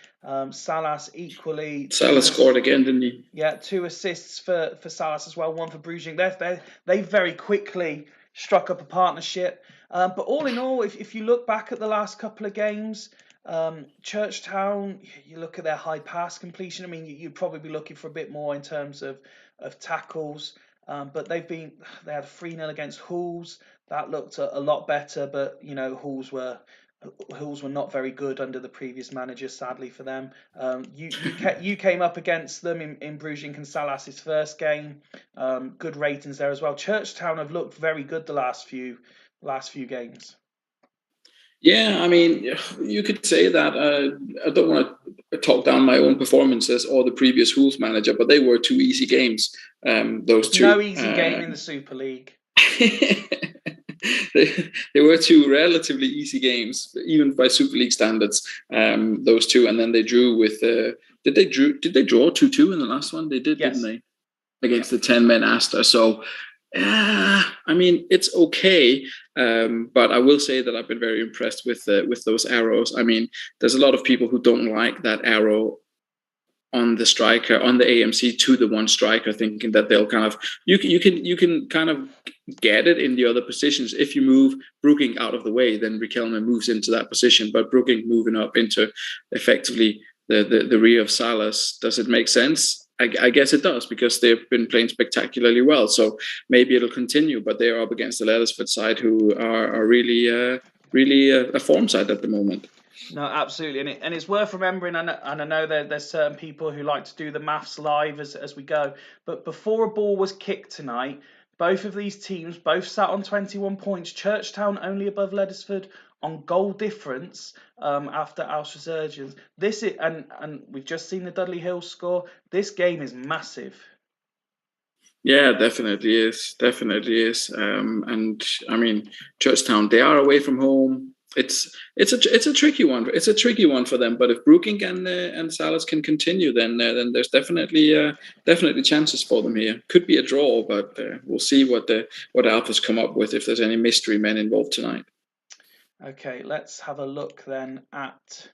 Salas equally. Salas scored again, didn't he? Yeah, 2 assists for Salas as well, 1 for Brugink. They very quickly struck up a partnership. But all in all, if you look back at the last couple of games, Churchtown, you look at their high pass completion. I mean, you'd probably be looking for a bit more in terms of tackles. But they had 3-0 against Halls. That looked a lot better, but Halls were not very good under the previous manager, sadly for them. You came up against them in Brugink and Salas's first game. Good ratings there as well. Churchtown have looked very good the last few games. Yeah, I mean, you could say that. I don't want to talk down my own performances or the previous Hools manager, but they were 2 easy games. Those 2. No easy game in the Super League. They were 2 relatively easy games, even by Super League standards. Those 2, and then they drew with. Did they draw 2-2 in the last one? They did, yes. Didn't they? Against the 10-man Astor. So, I mean, it's okay, but I will say that I've been very impressed with those arrows. I mean, there's a lot of people who don't like that arrow on the striker, on the AMC to the one striker, thinking that they'll kind of you can kind of get it in the other positions. If you move Brugink out of the way, then Riquelme moves into that position. But Brugink moving up into effectively the rear of Salas, does it make sense? I guess it does, because they've been playing spectacularly well. So maybe it'll continue, but they're up against the Leathersford side, who are really a form side at the moment. No, absolutely, and it's worth remembering, and I know there's certain people who like to do the maths live as we go, but before a ball was kicked tonight, both of these teams both sat on 21 points. Churchtown only above Leathersford on goal difference after Al's resurgence. This is, and we've just seen the Dudley Hills score. This game is massive. Yeah, definitely is. And I mean, Churchtown, they are away from home. It's a tricky one. It's a tricky one for them. But if Brugink and Salas can continue, then there's definitely chances for them here. Could be a draw, but we'll see what Alphas come up with, if there's any mystery men involved tonight. Okay, let's have a look then at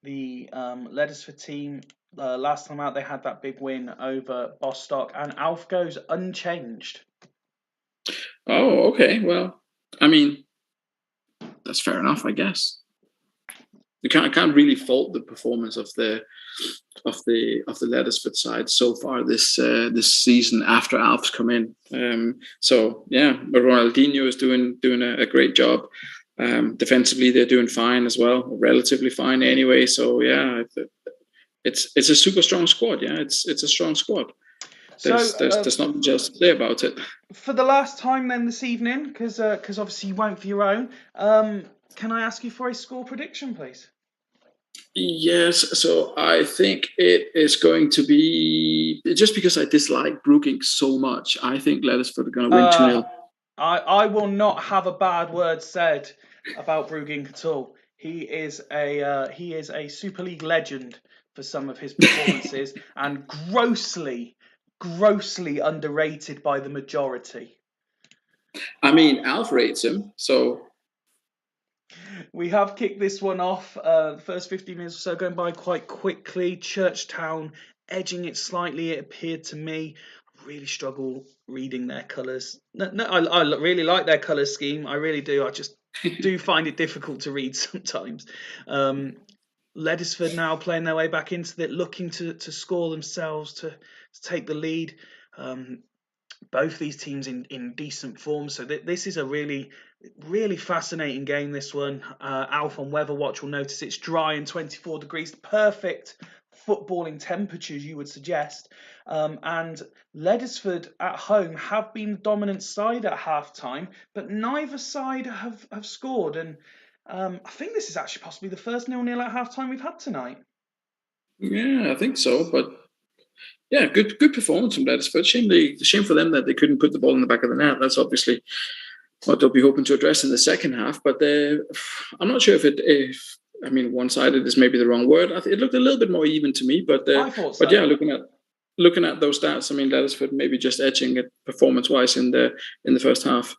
the Leathersford team. Last time out, they had that big win over Bostock, and Alf goes unchanged. Oh, okay. Well, I mean, that's fair enough, I guess. I can't really fault the performance of the Leathersford side so far this season after Alf's come in. So yeah, Ronaldinho is doing a great job. Defensively, they're doing fine as well, relatively fine anyway. So yeah, it's a super strong squad. Yeah, it's a strong squad. There's not much else to say about it. For the last time then this evening, because obviously you won't for your own, can I ask you for a score prediction, please? Yes, so I think it is going to be, just because I dislike Brugink so much, I think Leathersford are going to win 2-0. I will not have a bad word said about Brugink at all. He is a Super League legend for some of his performances and grossly underrated by the majority. I mean, Alf rates him, so. We have kicked this one off. The first 15 minutes or so going by quite quickly. Churchtown edging it slightly, it appeared to me. I really struggle reading their colours. No, I really like their colour scheme. I really do. I just do find it difficult to read sometimes. Leathersford now playing their way back into it, looking to score themselves, to take the lead. Both these teams in decent form, so this is a really fascinating game, this one. Alf on Weather Watch will notice it's dry and 24 degrees, perfect footballing temperatures, you would suggest. And Leathersford at home have been the dominant side at half-time, but neither side have scored. And I think this is actually possibly the first 0-0 at half-time we've had tonight. Yeah, I think so, but yeah, good performance from Leathersford. Shame for them that they couldn't put the ball in the back of the net. That's obviously what they'll be hoping to address in the second half. But I'm not sure if one-sided is maybe the wrong word. It looked a little bit more even to me, but I thought so. But yeah, looking at those stats, I mean, Leathersford maybe just edging it performance-wise in the first half.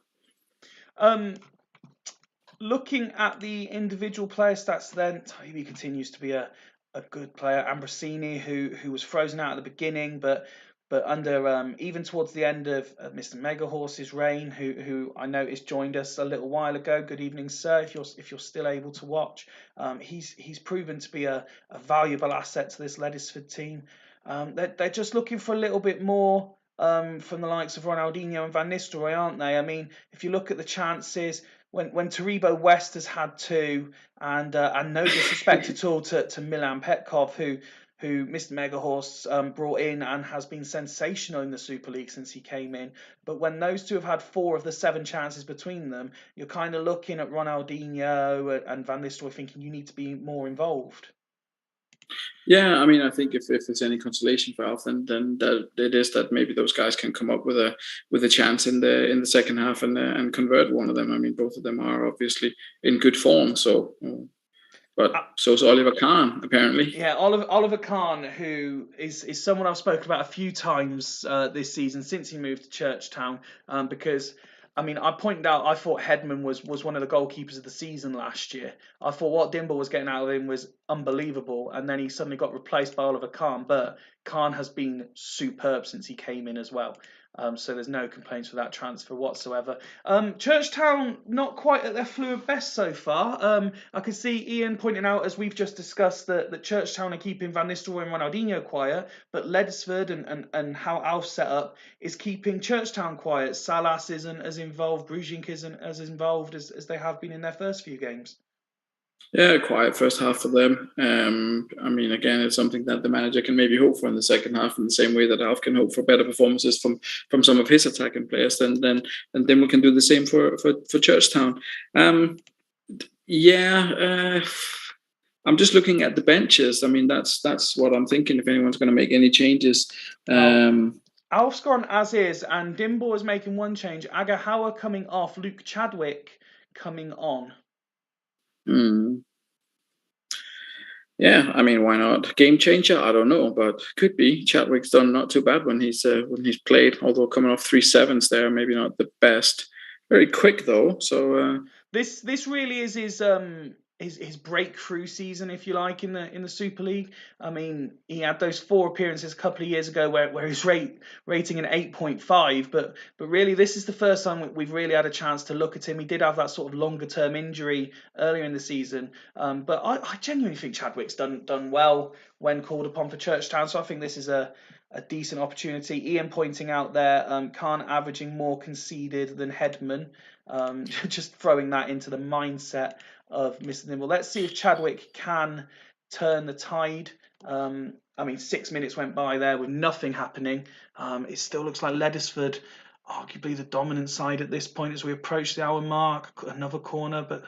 Looking at the individual player stats, then Toby continues to be a good player. Ambrosini, who was frozen out at the beginning, but under even towards the end of Mr. Megahorse's reign, who I noticed joined us a little while ago. Good evening, sir. If you're still able to watch, he's proven to be a valuable asset to this Leathersford team. They're just looking for a little bit more from the likes of Ronaldinho and Van Nistelrooy, aren't they? I mean, if you look at the chances, when Taribo West has had two, and no disrespect at all to Milan Petkov, who Mr. Megahorse brought in and has been sensational in the Super League since he came in. But when those two have had 4 of the 7 chances between them, you're kind of looking at Ronaldinho and Van Nistelrooy thinking you need to be more involved. Yeah, I mean, I think if there's any consolation for Alf, then that it is that maybe those guys can come up with a chance in the second half and convert one of them. I mean, both of them are obviously in good form. So, but so's Oliver Kahn apparently. Yeah, Oliver Kahn, who is someone I've spoken about a few times this season since he moved to Churchtown, because. I mean, I pointed out I thought Hedman was one of the goalkeepers of the season last year. I thought what Dimble was getting out of him was unbelievable, and then he suddenly got replaced by Oliver Kahn. But Kahn has been superb since he came in as well. So there's no complaints for that transfer whatsoever. Churchtown not quite at their fluid best so far. I can see Ian pointing out, as we've just discussed, that Churchtown are keeping Van Nistelrooy and Ronaldinho quiet, but Leathersford and how Alf's set up is keeping Churchtown quiet. Salas isn't as involved, Brujink isn't as involved as they have been in their first few games. Yeah, quiet first half for them. I mean, again, it's something that the manager can maybe hope for in the second half, in the same way that Alf can hope for better performances from some of his attacking players. Then we can do the same for Churchtown. I'm just looking at the benches. I mean, that's what I'm thinking. If anyone's going to make any changes. Alf's gone as is, and Dimble is making one change. Agahawa coming off, Luke Chadwick coming on. Yeah, I mean, why not? Game changer? I don't know, but could be. Chadwick's done not too bad when he's played, although coming off 3 7s there, maybe not the best. Very quick though, so this really is his breakthrough season, if you like, in the Super League. I mean, he had those 4 appearances a couple of years ago where his rating an 8.5, but really this is the first time we've really had a chance to look at him. He did have that sort of longer term injury earlier in the season, but I genuinely think Chadwick's done well when called upon for Churchtown. So I think this is a decent opportunity. Ian pointing out there, Khan averaging more conceded than Hedman, just throwing that into the mindset of Mr. Nimble. Let's see if Chadwick can turn the tide. I mean, 6 minutes went by there with nothing happening. It still looks like Leathersford, arguably the dominant side at this point as we approach the hour mark. Another corner, but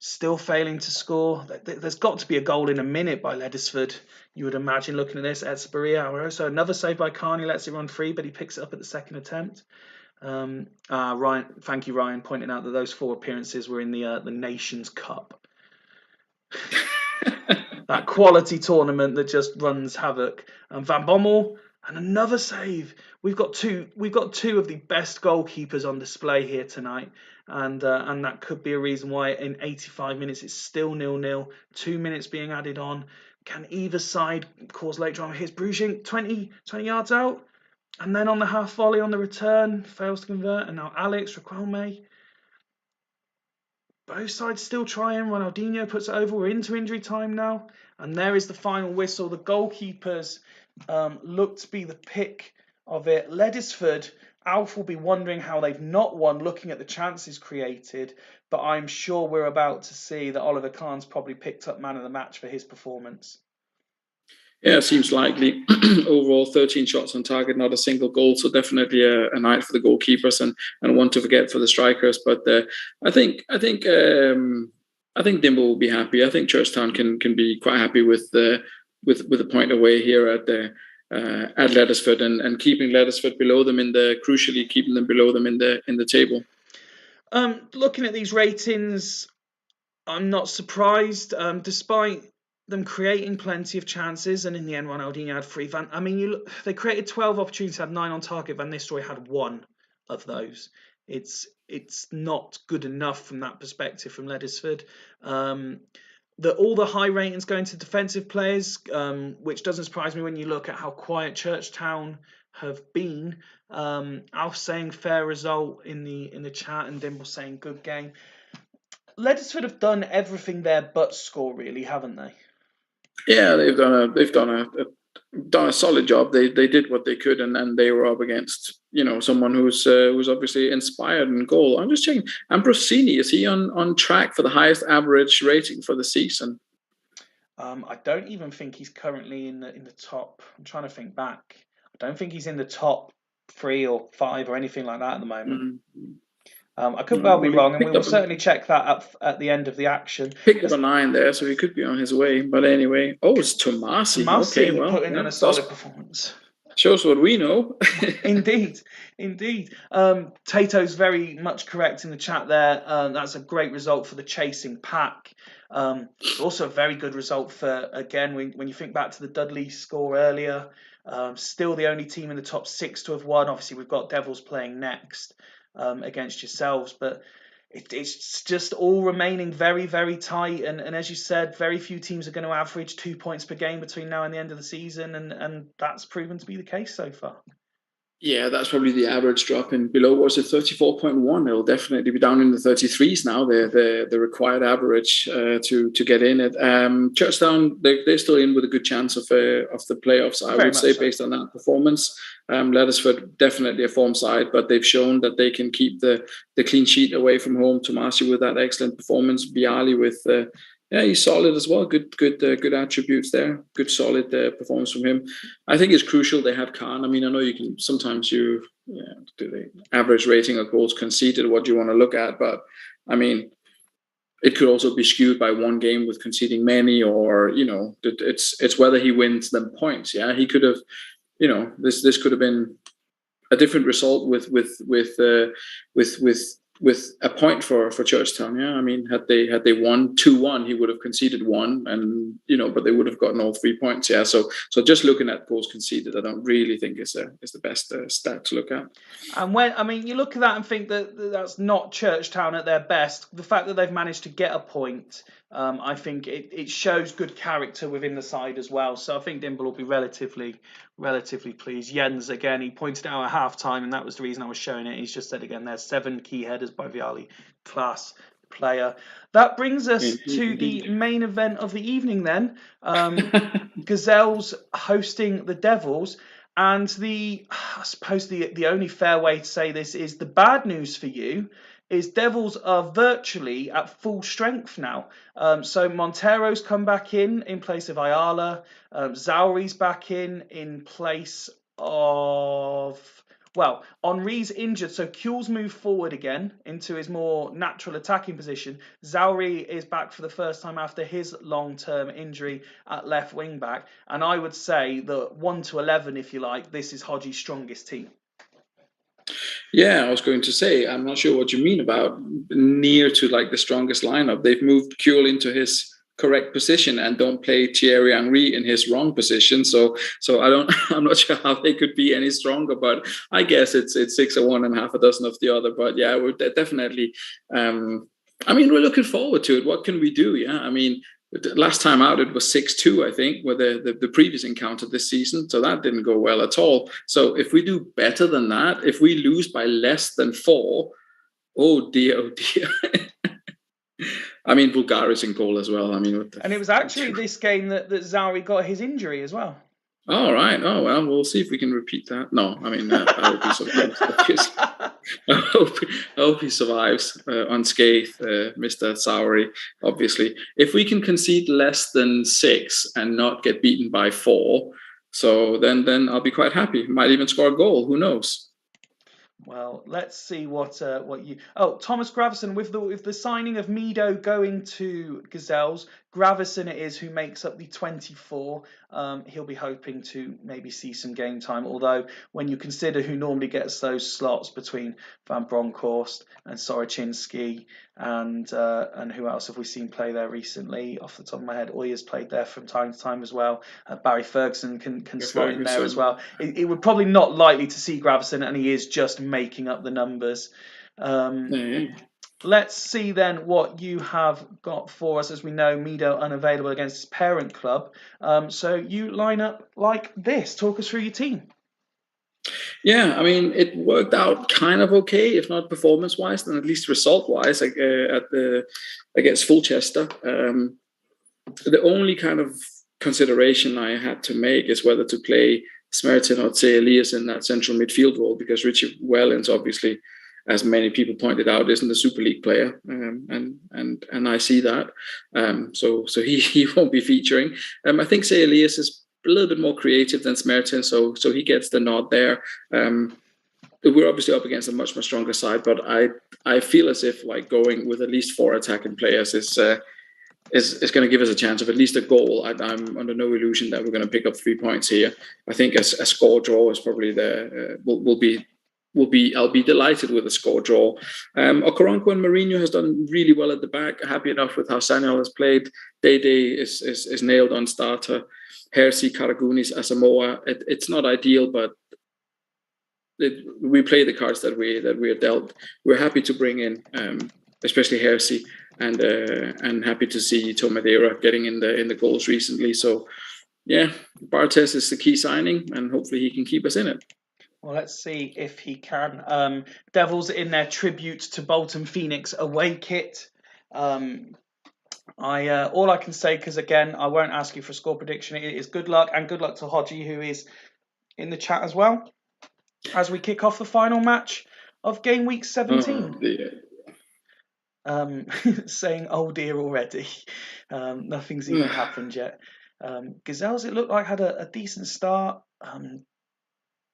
still failing to score. There's got to be a goal in a minute by Leathersford, you would imagine, looking at this. Etzberry. So another save by Carney, lets it run free, but he picks it up at the second attempt. Ryan, thank you, Ryan, pointing out that those 4 appearances were in the Nations Cup. That quality tournament that just runs havoc. Van Bommel, and another save. We've got two of the best goalkeepers on display here tonight, and that could be a reason why in 85 minutes it's still 0-0. 2 minutes being added on. Can either side cause late drama? Here's Brujink, 20 yards out. And then on the half volley on the return, fails to convert. And now Alex Raquelme. Both sides still trying. Ronaldinho puts it over. We're into injury time now. And there is the final whistle. The goalkeepers look to be the pick of it. Leathersford, Alf will be wondering how they've not won looking at the chances created. But I'm sure we're about to see that Oliver Kahn's probably picked up man of the match for his performance. Yeah, it seems likely. Overall, 13 shots on target, not a single goal. So definitely a night for the goalkeepers and one to forget for the strikers. But I think Dimble will be happy. I think Churchtown can be quite happy with the point away here at Leathersford and keeping Leathersford below them crucially keeping them below them in the table. Looking at these ratings, I'm not surprised, despite them creating plenty of chances, and in the end, Ronaldinho had 3. They created 12 opportunities, had 9 on target. Van Nistelrooy had 1 of those. It's not good enough from that perspective from Leddersford. All the high ratings going to defensive players, which doesn't surprise me when you look at how quiet Churchtown have been. Alf saying fair result in the chat, and Dimble saying good game. Leddersford have done everything there but score, really, haven't they? Yeah, they've done a solid job. They did what they could, and then they were up against someone who's obviously inspired in goal. I'm just checking. Ambrosini, is he on track for the highest average rating for the season? I don't even think he's currently in the top. I'm trying to think back. I don't think he's in the top 3 or 5 or anything like that at the moment. Mm-hmm. I could well be wrong, and we will certainly check that up at the end of the action. Picked up a 9 there, so he could be on his way. But anyway, it's Tomasi. Okay, well, putting in a solid performance. Shows what we know. Indeed. Tato's very much correct in the chat there. That's a great result for the chasing pack. Also a very good result for, again, when you think back to the Dudley score earlier, still the only team in the top 6 to have won. Obviously, we've got Devils playing next against yourselves, but it's just all remaining very, very tight. And as you said, very few teams are going to average 2 points per game between now and the end of the season, and that's proven to be the case so far. Yeah, that's probably the average drop in below. Was it 34.1? It'll definitely be down in the 33s now. The required average to get in it. Churchtown, they're still in with a good chance of the playoffs. I would say, based on that performance. Leddersford definitely a form side, but they've shown that they can keep the clean sheet away from home. Tomasi with that excellent performance. Bialy with he's solid as well. Good attributes there. Good solid performance from him. I think it's crucial they have Khan. I mean, I know you can sometimes do the average rating of goals conceded, what you want to look at, but I mean, it could also be skewed by one game with conceding many, or it's whether he wins them points. Yeah, he could have. This could have been a different result with a point for Churchtown. Yeah, I mean, had they won 2-1, he would have conceded 1, and but they would have gotten all 3 points. Yeah, so just looking at goals conceded, I don't really think is the best stat to look at. And you look at that and think that that's not Churchtown at their best. The fact that they've managed to get a point, I think it shows good character within the side as well. So I think Dimble will be relatively pleased. Jens, again, he pointed out at half-time, and that was the reason I was showing it. He's just said again, there's 7 key headers by Bialy, class player. That brings us to the main event of the evening then. Gazelles hosting the Devils. And I suppose the only fair way to say this is the bad news for you is Devils are virtually at full strength now. So Montero's come back in place of Ayala. Zauri's back in place of... Well, Henri's injured, so Kuhl's moved forward again into his more natural attacking position. Zauri is back for the first time after his long-term injury at left wing-back. And I would say that 1 to 11, if you like, this is Hodgie's strongest team. Yeah, I was going to say, I'm not sure what you mean about near to like the strongest lineup. They've moved Kuhl into his correct position and don't play Thierry Henry in his wrong position. So I'm not sure how they could be any stronger, but I guess it's 6 of one and half a dozen of the other. But yeah, we're definitely, we're looking forward to it. What can we do? Yeah. I mean, last time out, it was 6-2, I think, with the previous encounter this season. So that didn't go well at all. So if we do better than that, if we lose by less than 4, oh dear. I mean, Bulgari's in goal as well. I mean, and it was actually this game that Zauri got his injury as well. All right. Oh, well, we'll see if we can repeat that. No, I mean, I hope he survives. I hope he survives unscathed, Mr. Zauri, obviously. If we can concede less than 6 and not get beaten by 4, so then I'll be quite happy. Might even score a goal. Who knows? Well, let's see what you... Oh, Thomas Gravison, with the signing of Mido going to Gazelles, Gravison it is who makes up the 24. He'll be hoping to maybe see some game time, although when you consider who normally gets those slots between Van Bronckhorst and Soroczynski and who else have we seen play there recently? Off the top of my head, Oyer's played there from time to time as well. Barry Ferguson can slot in there as well. It would probably not likely to see Gravison, and he is just making up the numbers. Let's see then what you have got for us. As we know, Mido unavailable against his parent club. So you line up like this. Talk us through your team. Yeah, I mean, it worked out kind of okay, if not performance-wise, then at least result-wise against Fulchester. The only kind of consideration I had to make is whether to play Smerton or Tse Elias in that central midfield role, because Richie Wellens obviously, as many people pointed out, isn't a Super League player, and I see that. So he won't be featuring. I think Tse Elias is a little bit more creative than Smerton, so he gets the nod there. We're obviously up against a much more stronger side, but I feel as if like going with at least 4 attacking players is going to give us a chance of at least a goal. I'm under no illusion that we're going to pick up 3 points here. I think a score draw is probably I'll be delighted with a score draw. Okoronkwo and Mourinho has done really well at the back. Happy enough with how Samuel has played. Dede is nailed on starter. Hersey, Karagunis, Asamoah. It's not ideal, but we play the cards that we are dealt. We're happy to bring in, especially Hersey, and happy to see Tomadera getting in the goals recently. So, yeah, Barthez is the key signing, and hopefully he can keep us in it. Well, let's see if he can. Devils in their tribute to Bolton Phoenix away kit. All I can say, because again, I won't ask you for a score prediction, it is good luck, and good luck to Hodgie, who is in the chat as well, as we kick off the final match of game week 17. Saying, oh dear already. Nothing's even happened yet. Gazelles, it looked like, had a decent start.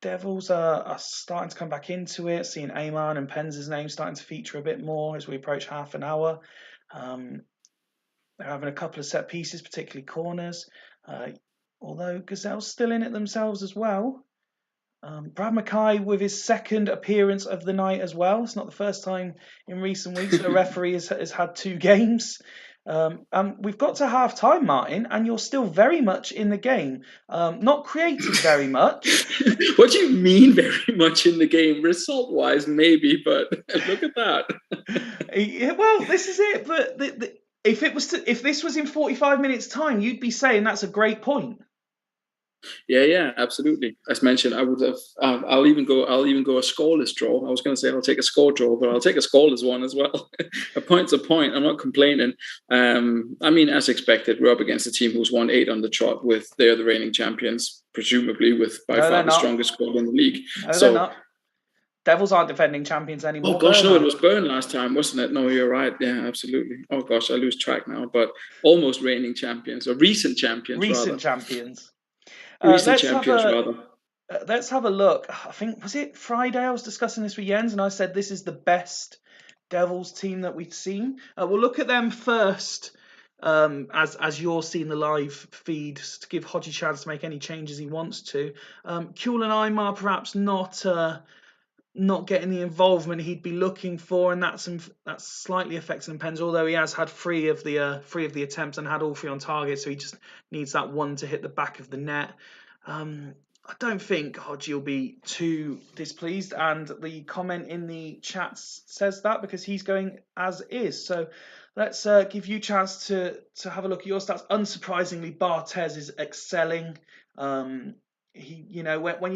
Devils are starting to come back into it, seeing Amon and Penz's name starting to feature a bit more as we approach half an hour. They're having a couple of set pieces, particularly corners, although Gazelle's still in it themselves as well. Brad Mackay with his second appearance of the night as well. It's not the first time in recent weeks that a referee has had 2 games. We've got to half time, Martin, and you're still very much in the game. Not created very much. What do you mean very much in the game? Result-wise, maybe, but look at that. Well, this is it. But if this was in 45 minutes' time, you'd be saying that's a great point. Yeah, absolutely. As mentioned, I would have. I'll even go a scoreless draw. I was going to say I'll take a score draw, but I'll take a scoreless one as well. A point's a point. I'm not complaining. I mean, as expected, we're up against a team who's won 8 on the trot. They're the reigning champions, presumably with by far the strongest squad in the league. No, they're not. Devils aren't defending champions anymore. Oh gosh, no, it was Byrne last time, wasn't it? No, you're right. Yeah, absolutely. Oh gosh, I lose track now. But almost reigning champions, or recent champions. Recent champions. Recent champions, rather. Let's have a look. I think, was it Friday I was discussing this with Jens, and I said this is the best Devils team that we've seen. We'll look at them first, as you're seeing the live feed, to give Hodgie a chance to make any changes he wants to. Kuhl and Aymar perhaps not getting the involvement he'd be looking for, and that's slightly affecting Pens, although he has had 3 of the attempts and had all 3 on target, so he just needs that one to hit the back of the net. I don't think Hodgie will be too displeased, and the comment in the chat says that, because he's going as is. So let's give you a chance to have a look at your stats. Unsurprisingly, Barthez is excelling. When you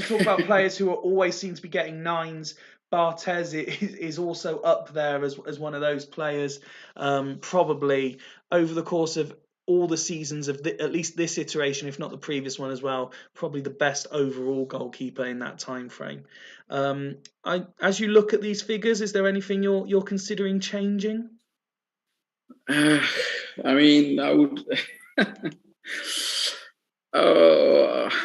talk about players who are always seem to be getting 9s, Barthez is also up there as one of those players. Probably over the course of all the seasons of at least this iteration, if not the previous one as well, probably the best overall goalkeeper in that time frame. As you look at these figures, is there anything you're considering changing? I mean, I would.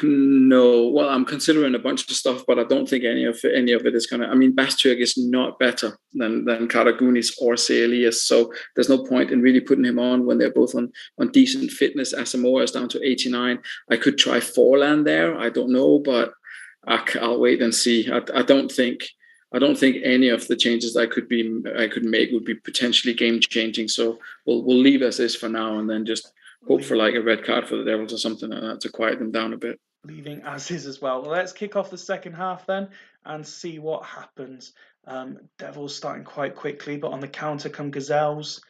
No. Well, I'm considering a bunch of stuff, but I don't think any of it is gonna. I mean, Bastjörg is not better than Karagunis or Elias, so there's no point in really putting him on when they're both on decent fitness. Asamoah is down to 89. I could try Forlan there. I don't know, but I'll wait and see. I don't think any of the changes I could make would be potentially game changing. So we'll leave as is for now, and then just hope for like a red card for the Devils or something like that to quiet them down a bit. Leaving as is as well. Well, let's kick off the second half then and see what happens. Devils starting quite quickly, but on the counter come Gazelles.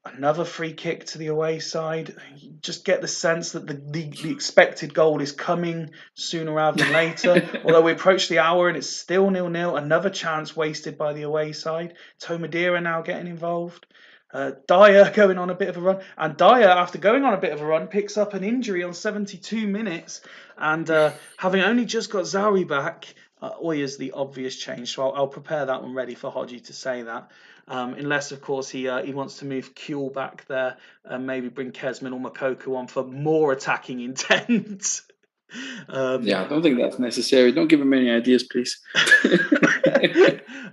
Another free kick to the away side. You just get the sense that the expected goal is coming sooner rather than later. Although we approach the hour and it's still 0-0. Another chance wasted by the away side. Tomadera now getting involved. Dyer going on a bit of a run, and Dyer, after going on a bit of a run, picks up an injury on 72 minutes, and having only just got Zawi back, Oya's the obvious change, so I'll prepare that one ready for Hodgie to say that, unless of course he wants to move Kuehl back there and maybe bring Kesman or Makoko on for more attacking intent. Yeah, I don't think that's necessary. Don't give him any ideas, please.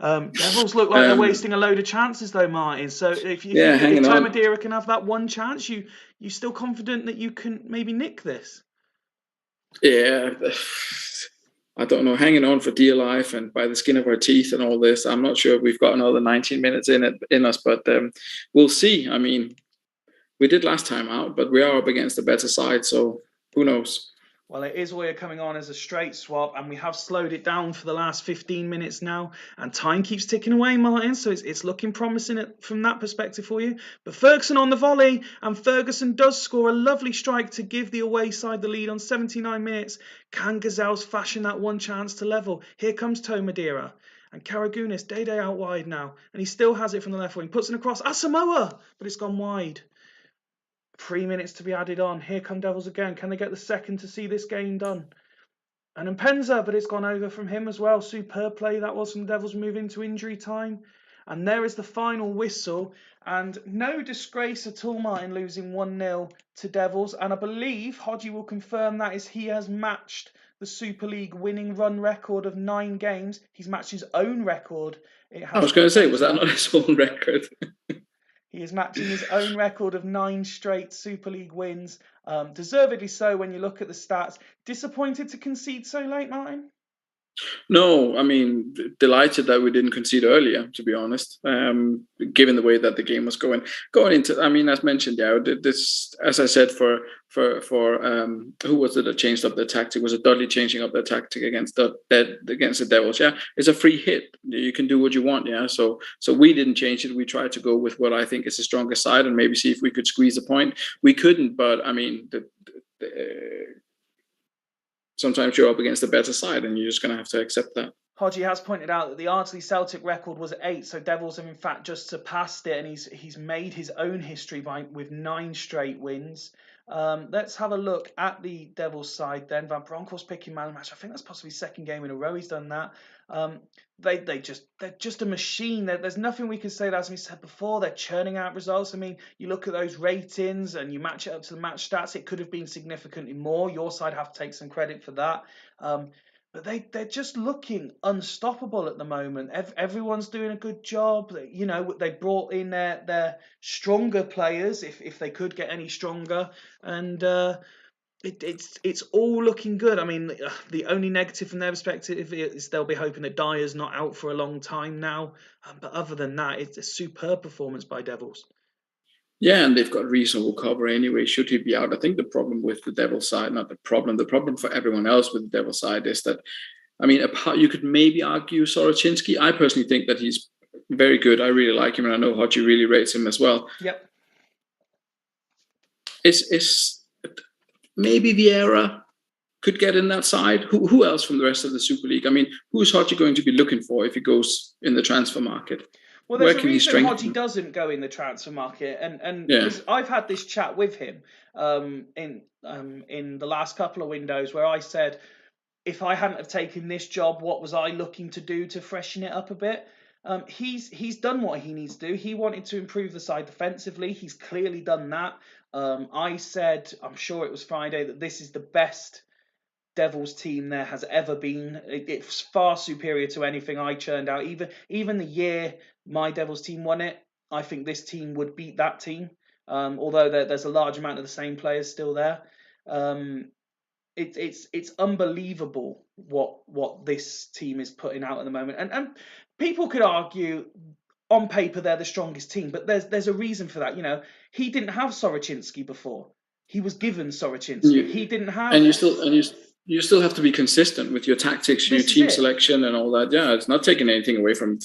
Devils look like they're wasting a load of chances, though, Martin. So if Tomadera can have that one chance, you still confident that you can maybe nick this? Yeah, I don't know. Hanging on for dear life and by the skin of our teeth and all this. I'm not sure if we've got another 19 minutes in us, but we'll see. I mean, we did last time out, but we are up against a better side, so who knows? Well, it is Oya coming on as a straight swap, and we have slowed it down for the last 15 minutes now, and time keeps ticking away, Martin, so it's looking promising from that perspective for you. But Ferguson on the volley, and Ferguson does score a lovely strike to give the away side the lead on 79 minutes. Can Gazelles fashion that one chance to level? Here comes Tomadera. And Karagunis, Dede out wide now, and he still has it from the left wing. Puts it across, Asamoah, but it's gone wide. 3 minutes to be added on. Here come Devils again. Can they get the second to see this game done? And Mpenza, but it's gone over from him as well. Superb play that was from the Devils moving to injury time. And there is the final whistle. And no disgrace at all, Martin, losing 1-0 to Devils. And I believe Hodgie will confirm that is he has matched the Super League winning run record of 9 games. He's matched his own record. I was going to say, was that not his own record? He is matching his own record of 9 straight Super League wins. Deservedly so when you look at the stats. Disappointed to concede so late, Martin? No, I mean, delighted that we didn't concede earlier, to be honest, given the way that the game was going into. I mean, as mentioned, yeah, this, as I said, for who was it that changed up the tactic? Was it Dudley changing up the tactic against the Devils? Yeah, it's a free hit. You can do what you want. Yeah, so we didn't change it. We tried to go with what I think is the stronger side and maybe see if we could squeeze a point. We couldn't, but I mean, sometimes you're up against the better side and you're just going to have to accept that. Hodgie has pointed out that the Ardsley Celtic record was 8, so Devils have in fact just surpassed it, and he's made his own history with 9 straight wins. Let's have a look at the Devils side then. Van Bronckhorst picking man of the match. I think that's possibly second game in a row he's done that. They're just a machine. There's nothing we can say that, as we said before, they're churning out results. I mean, you look at those ratings and you match it up to the match stats, it could have been significantly more. Your side have to take some credit for that. But they're just looking unstoppable at the moment. Everyone's doing a good job. You know, they brought in their stronger players, if they could get any stronger, and it's all looking good. I mean, the only negative from their perspective is they'll be hoping that Dyer's not out for a long time now. But other than that, it's a superb performance by Devils. Yeah, and they've got reasonable cover anyway, should he be out. I think the problem with the Devils side, not the problem for everyone else with the Devils side is that, I mean, you could maybe argue Soroczynski. I personally think that he's very good. I really like him, and I know Hodgie really rates him as well. Yep. Is maybe Vieira could get in that side. Who else from the rest of the Super League? I mean, who's Hodgie going to be looking for if he goes in the transfer market? Well, there's a reason Hodgie doesn't go in the transfer market, and yeah. I've had this chat with him in the last couple of windows where I said, if I hadn't have taken this job, what was I looking to do to freshen it up a bit? He's done what he needs to do. He wanted to improve the side defensively. He's clearly done that. I said, I'm sure it was Friday, that this is the best Devils team there has ever been. It's far superior to anything I churned out. Even the year my Devils team won it, I think this team would beat that team. Although there's a large amount of the same players still there. It's unbelievable what this team is putting out at the moment. And people could argue on paper they're the strongest team, but there's a reason for that. You know, he didn't have Soroczynski before. He was given Soroczynski. He didn't have. And you still have to be consistent with your tactics, your team selection, and all that. Yeah, it's not taking anything away from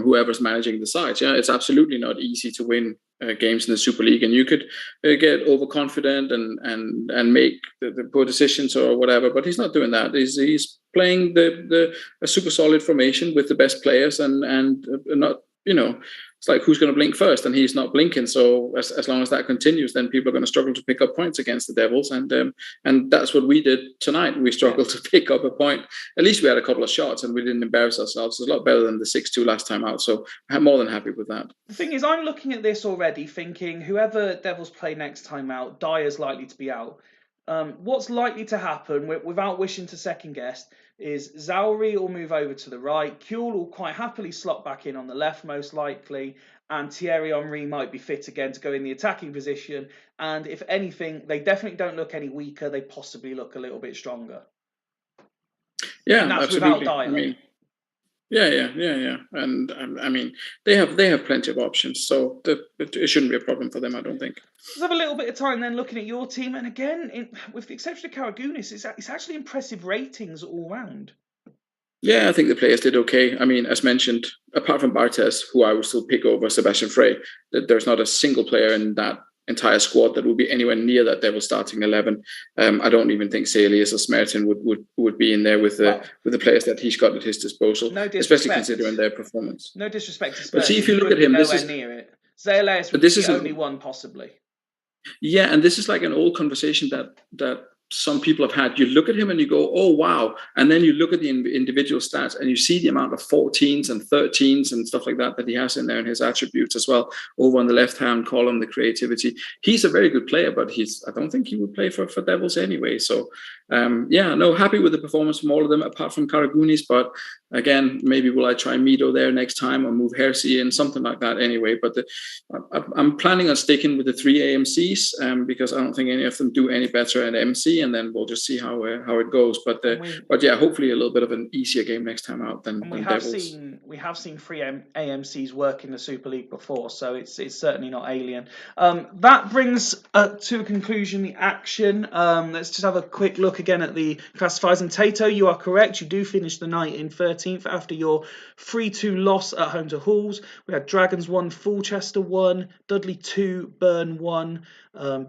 whoever's managing the side. Yeah, it's absolutely not easy to win games in the Super League, and you could get overconfident and make the poor decisions or whatever. But he's not doing that. He's playing a super solid formation with the best players, and not, you know, it's like, who's going to blink first? And he's not blinking. So as long as that continues, then people are going to struggle to pick up points against the Devils. And that's what we did tonight. We struggled to pick up a point. At least we had a couple of shots and we didn't embarrass ourselves. It's a lot better than the 6-2 last time out. So I'm more than happy with that. The thing is, I'm looking at this already thinking whoever Devils play next time out, Dyer's likely to be out. What's likely to happen, without wishing to second guess, is Zauri will move over to the right, Kuehl will quite happily slot back in on the left most likely, and Thierry Henry might be fit again to go in the attacking position. And if anything, they definitely don't look any weaker, they possibly look a little bit stronger. Yeah, and that's absolutely. without Dyer. I mean, yeah. And I mean, they have plenty of options, so it shouldn't be a problem for them, I don't think. Let's have a little bit of time then looking at your team, and again, with the exception of Karagounis, it's actually impressive ratings all round. Yeah, I think the players did okay. I mean, as mentioned, apart from Bartes, who I would still pick over Sebastian Frey, there's not a single player in that entire squad that would be anywhere near that Devils starting 11. I don't even think Salius or Smerton would be in there with the players that he's got at his disposal, no especially considering their performance. No disrespect to Smerton, but see, if you look at him, this is near it. Salius would be the only one possibly. Yeah, and this is like an old conversation that some people have had. You look at him and you go, oh, wow. And then you look at the individual stats and you see the amount of 14s and 13s and stuff like that he has in there in his attributes as well. Over on the left-hand column, the creativity. He's a very good player, but I don't think he would play for Devils anyway. So, happy with the performance from all of them, apart from Karagounis. But again, maybe will I try Mido there next time or move Hersey in, something like that anyway. But I'm planning on sticking with the 3 AMCs because I don't think any of them do any better at MC. And then we'll just see how it goes. But yeah, hopefully a little bit of an easier game next time out than Devils. We have seen 3 AMCs work in the Super League before, so it's certainly not alien. That brings to a conclusion the action. Let's just have a quick look again at the classifiers. And Tato, you are correct. You do finish the night in 13th after your 3-2 loss at home to Halls. We had Dragons 1, Fulchester 1, Dudley 2, Byrne 1.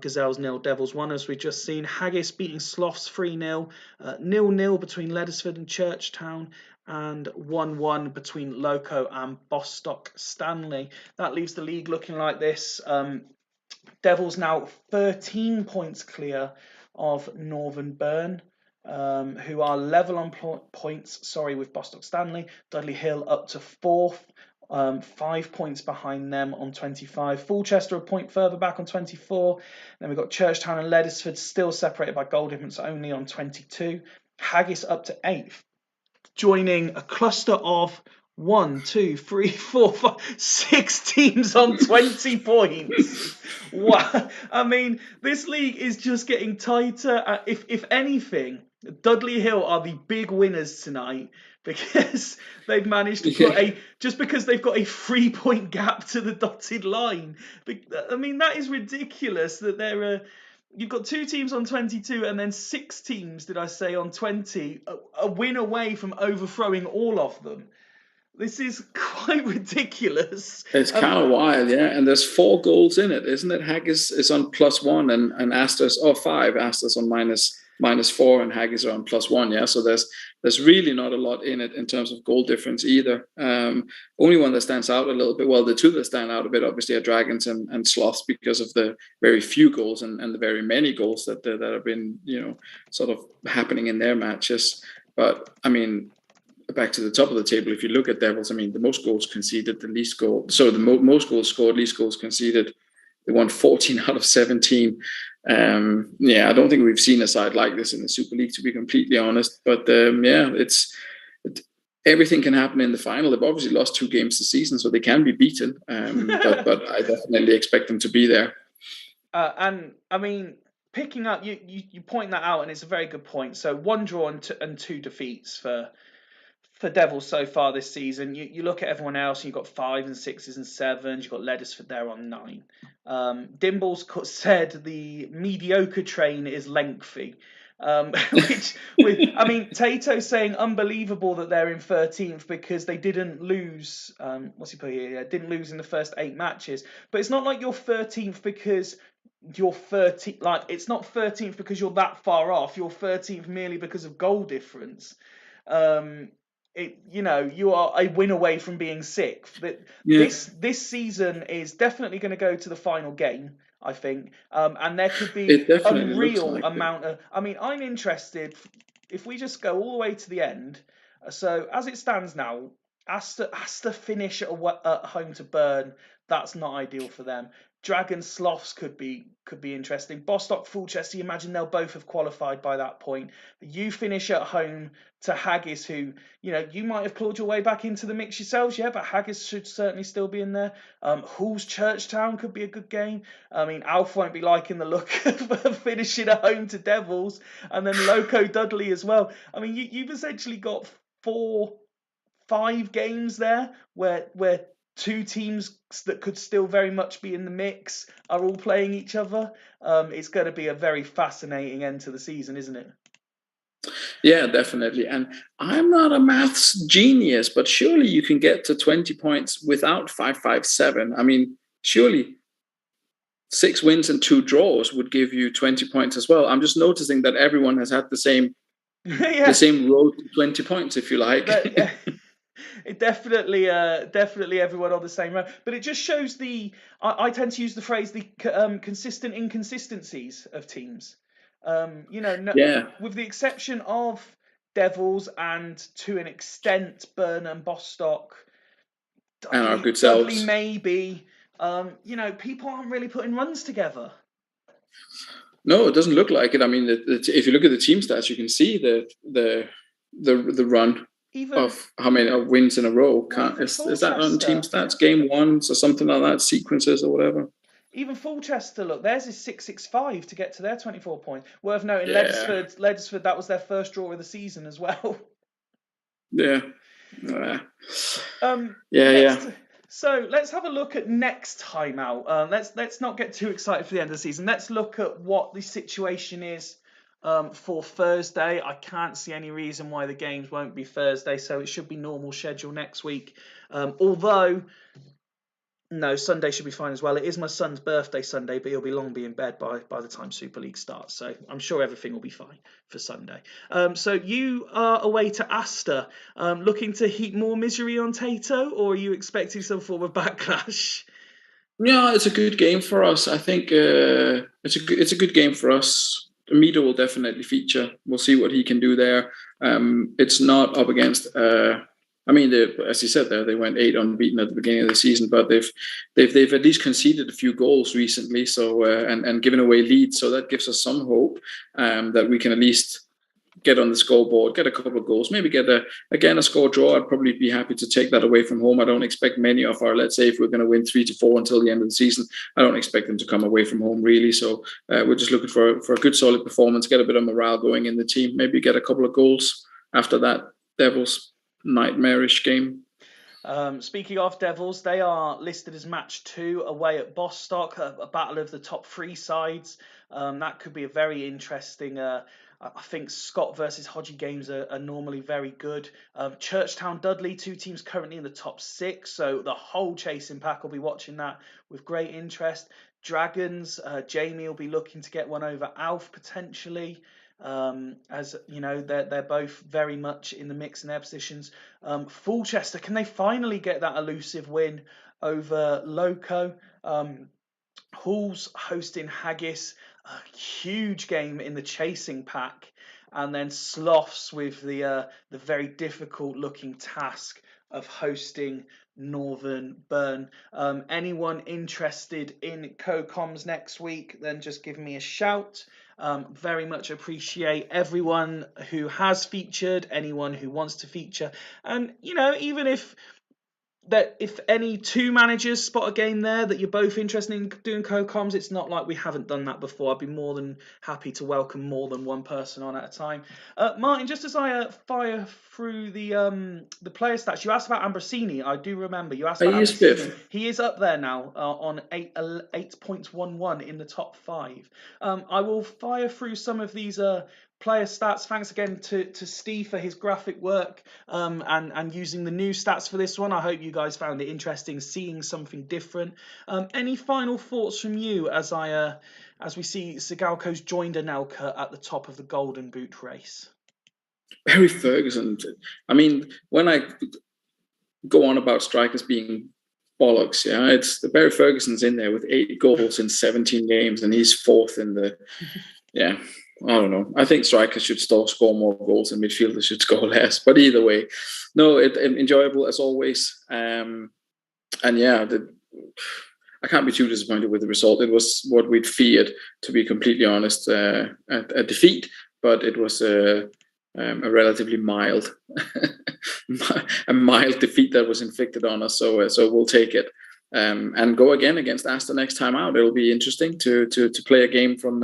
Gazelles 0, Devils 1, as we've just seen. Haggis beating Sloths 3-0. 0-0 between Leddersford and Churchtown. And 1-1 between Loco and Bostock Stanley. That leaves the league looking like this. Devils now 13 points clear of Northern Byrne, who are level on points, with Bostock Stanley. Dudley Hill up to 4th. 5 points behind them on 25. Fulchester a point further back on 24. Then we've got Churchtown and Leddersford still separated by goal difference only on 22. Haggis up to 8th, joining a cluster of 1, 2, 3, 4, 5, 6 teams on 20 points. Wow. I mean, this league is just getting tighter. If anything, Dudley Hill are the big winners tonight because they've managed to put just because they've got a 3-point gap to the dotted line. I mean, that is ridiculous that you've got 2 teams on 22 and then 6 teams, did I say, on 20, a win away from overthrowing all of them. This is quite ridiculous. It's kind of wild, yeah. And there's 4 goals in it, isn't it? Haggis is on +1 and Astor's 5. Astor's on -4 and Haggis are on +1. Yeah, so there's really not a lot in it in terms of goal difference either. Only one that stands out a little bit. Well, the 2 that stand out a bit obviously are Dragons and Sloths because of the very few goals and the very many goals that have been sort of happening in their matches. But I mean, back to the top of the table, if you look at Devils, I mean, the most goals conceded, the least goals. So the most goals scored, least goals conceded. They won 14 out of 17. I don't think we've seen a side like this in the Super League, to be completely honest. But everything can happen in the final. They've obviously lost 2 games this season, so they can be beaten. But I definitely expect them to be there. And I mean, picking up, you point that out, and it's a very good point. So 1 draw and 2 defeats for Devils so far this season. You look at everyone else, and you've got 5s and 6s and 7s. You've got Leddersford there on 9. Dimbles said the mediocre train is lengthy. Tato saying unbelievable that they're in 13th because they didn't lose. What's he put here? Didn't lose in the first 8 matches, but it's not like you're 13th because you're 13th. Like, it's not 13th because you're that far off. You're 13th merely because of goal difference. You are a win away from being 6th. This season is definitely going to go to the final game, I think, and there could be unreal amount of. I mean, I'm interested if we just go all the way to the end. So as it stands now, Astor finish at home to Byrne. That's not ideal for them. Dragon Sloths could be interesting. Bostock Fulchester, you imagine they'll both have qualified by that point. You finish at home to Haggis, who, you might have clawed your way back into the mix yourselves, but Haggis should certainly still be in there. Hall's Churchtown could be a good game. I mean, Alf won't be liking the look of finishing at home to Devils, and then Loco Dudley as well. I mean, you've essentially got 4-5 games there where 2 teams that could still very much be in the mix are all playing each other. It's going to be a very fascinating end to the season, isn't it? Yeah, definitely. And I'm not a maths genius, but surely you can get to 20 points without 5-5-7. I mean, surely 6 wins and 2 draws would give you 20 points as well. I'm just noticing that everyone has had the same the same road to 20 points, if you like. It definitely everyone on the same road, but it just shows I tend to use the phrase the consistent inconsistencies of teams. With the exception of Devils and to an extent Byrne and Bostock, and our good selves. Dudley maybe. People aren't really putting runs together. No, it doesn't look like it. I mean, if you look at the team stats, you can see the run of how many wins in a row. Is that on team stats? Game 1s or something like that, sequences or whatever. Even Fulchester, look, theirs is 665 to get to their 24 points. Worth noting, Leddersford, that was their first draw of the season as well. Yeah. So let's have a look at next time out. Let's not get too excited for the end of the season. Let's look at what the situation is for Thursday. I can't see any reason why the games won't be Thursday, so it should be normal schedule next week. Although, no, Sunday should be fine as well. It is my son's birthday Sunday, but he'll be long be in bed by the time Super League starts. So I'm sure everything will be fine for Sunday. So you are away to Astor, looking to heap more misery on Tato, or are you expecting some form of backlash? Yeah, it's a good game for us. I think it's a good game for us. Amito will definitely feature. We'll see what he can do there. It's not up against. As you said there, they went 8 unbeaten at the beginning of the season, but they've at least conceded a few goals recently. So and given away leads, so that gives us some hope that we can at least get on the scoreboard, get a couple of goals, maybe get a score draw. I'd probably be happy to take that away from home. I don't expect many of our, let's say if we're going to win 3-4 until the end of the season, I don't expect them to come away from home really. So we're just looking for a good solid performance, get a bit of morale going in the team, maybe get a couple of goals after that Devils nightmarish game. Speaking of Devils, they are listed as match 2 away at Bostock, a battle of the top 3 sides. That could be a very interesting. I think Scott versus Hodgie games are normally very good. Churchtown Dudley, 2 teams currently in the top 6, so the whole chasing pack will be watching that with great interest. Dragons, Jamie will be looking to get one over Alf potentially. As you know, they're both very much in the mix in their positions. Fulchester, can they finally get that elusive win over Loco? Hall's hosting Haggis, a huge game in the chasing pack, and then Sloths with the very difficult looking task of hosting Northern Byrne. Anyone interested in co-coms next week, then just give me a shout. Very much appreciate everyone who has featured, anyone who wants to feature, and even if any two managers spot a game there that you're both interested in doing co-coms, it's not like we haven't done that before. I'd be more than happy to welcome more than one person on at a time. Martin, just as I fire through the player stats, you asked about Ambrosini. I do remember you asked about He is Ambrosini. fifth. He is up there now on 8.11 in the top 5. I will fire through some of these player stats. Thanks again to Steve for his graphic work and using the new stats for this one. I hope you guys found it interesting, seeing something different. Any final thoughts from you as we see Sigalko's joined Anelka at the top of the Golden Boot race? Barry Ferguson. I mean, when I go on about strikers being bollocks, yeah, it's the Barry Ferguson's in there with 8 goals in 17 games, and he's 4th in the. Yeah, I don't know. I think strikers should still score more goals and midfielders should score less. But either way, no, it enjoyable as always. And yeah, I can't be too disappointed with the result. It was what we'd feared, to be completely honest, a defeat, but it was a relatively mild, a mild defeat that was inflicted on us. So we'll take it. And go again against Aston next time out. It'll be interesting to play a game from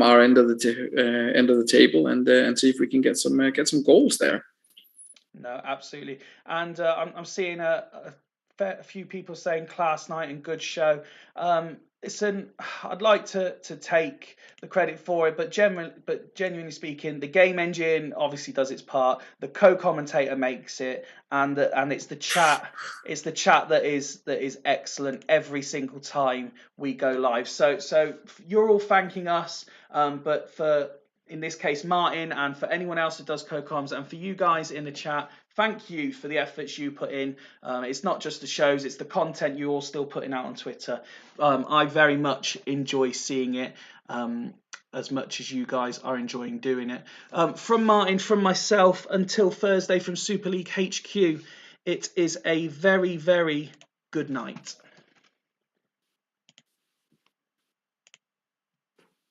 our end of the table and see if we can get some goals there. No, absolutely. And I'm seeing a few people saying class night and good show. I'd like to take the credit for it, but genuinely speaking, the game engine obviously does its part. The co-commentator makes it, and it's the chat. It's the chat that is excellent every single time we go live. So you're all thanking us, but for, in this case, Martin, and for anyone else who does co-coms, and for you guys in the chat, thank you for the efforts you put in. It's not just the shows, it's the content you're all still putting out on Twitter. I very much enjoy seeing it, as much as you guys are enjoying doing it. From Martin, from myself, until Thursday from Super League HQ, it is a very, very good night.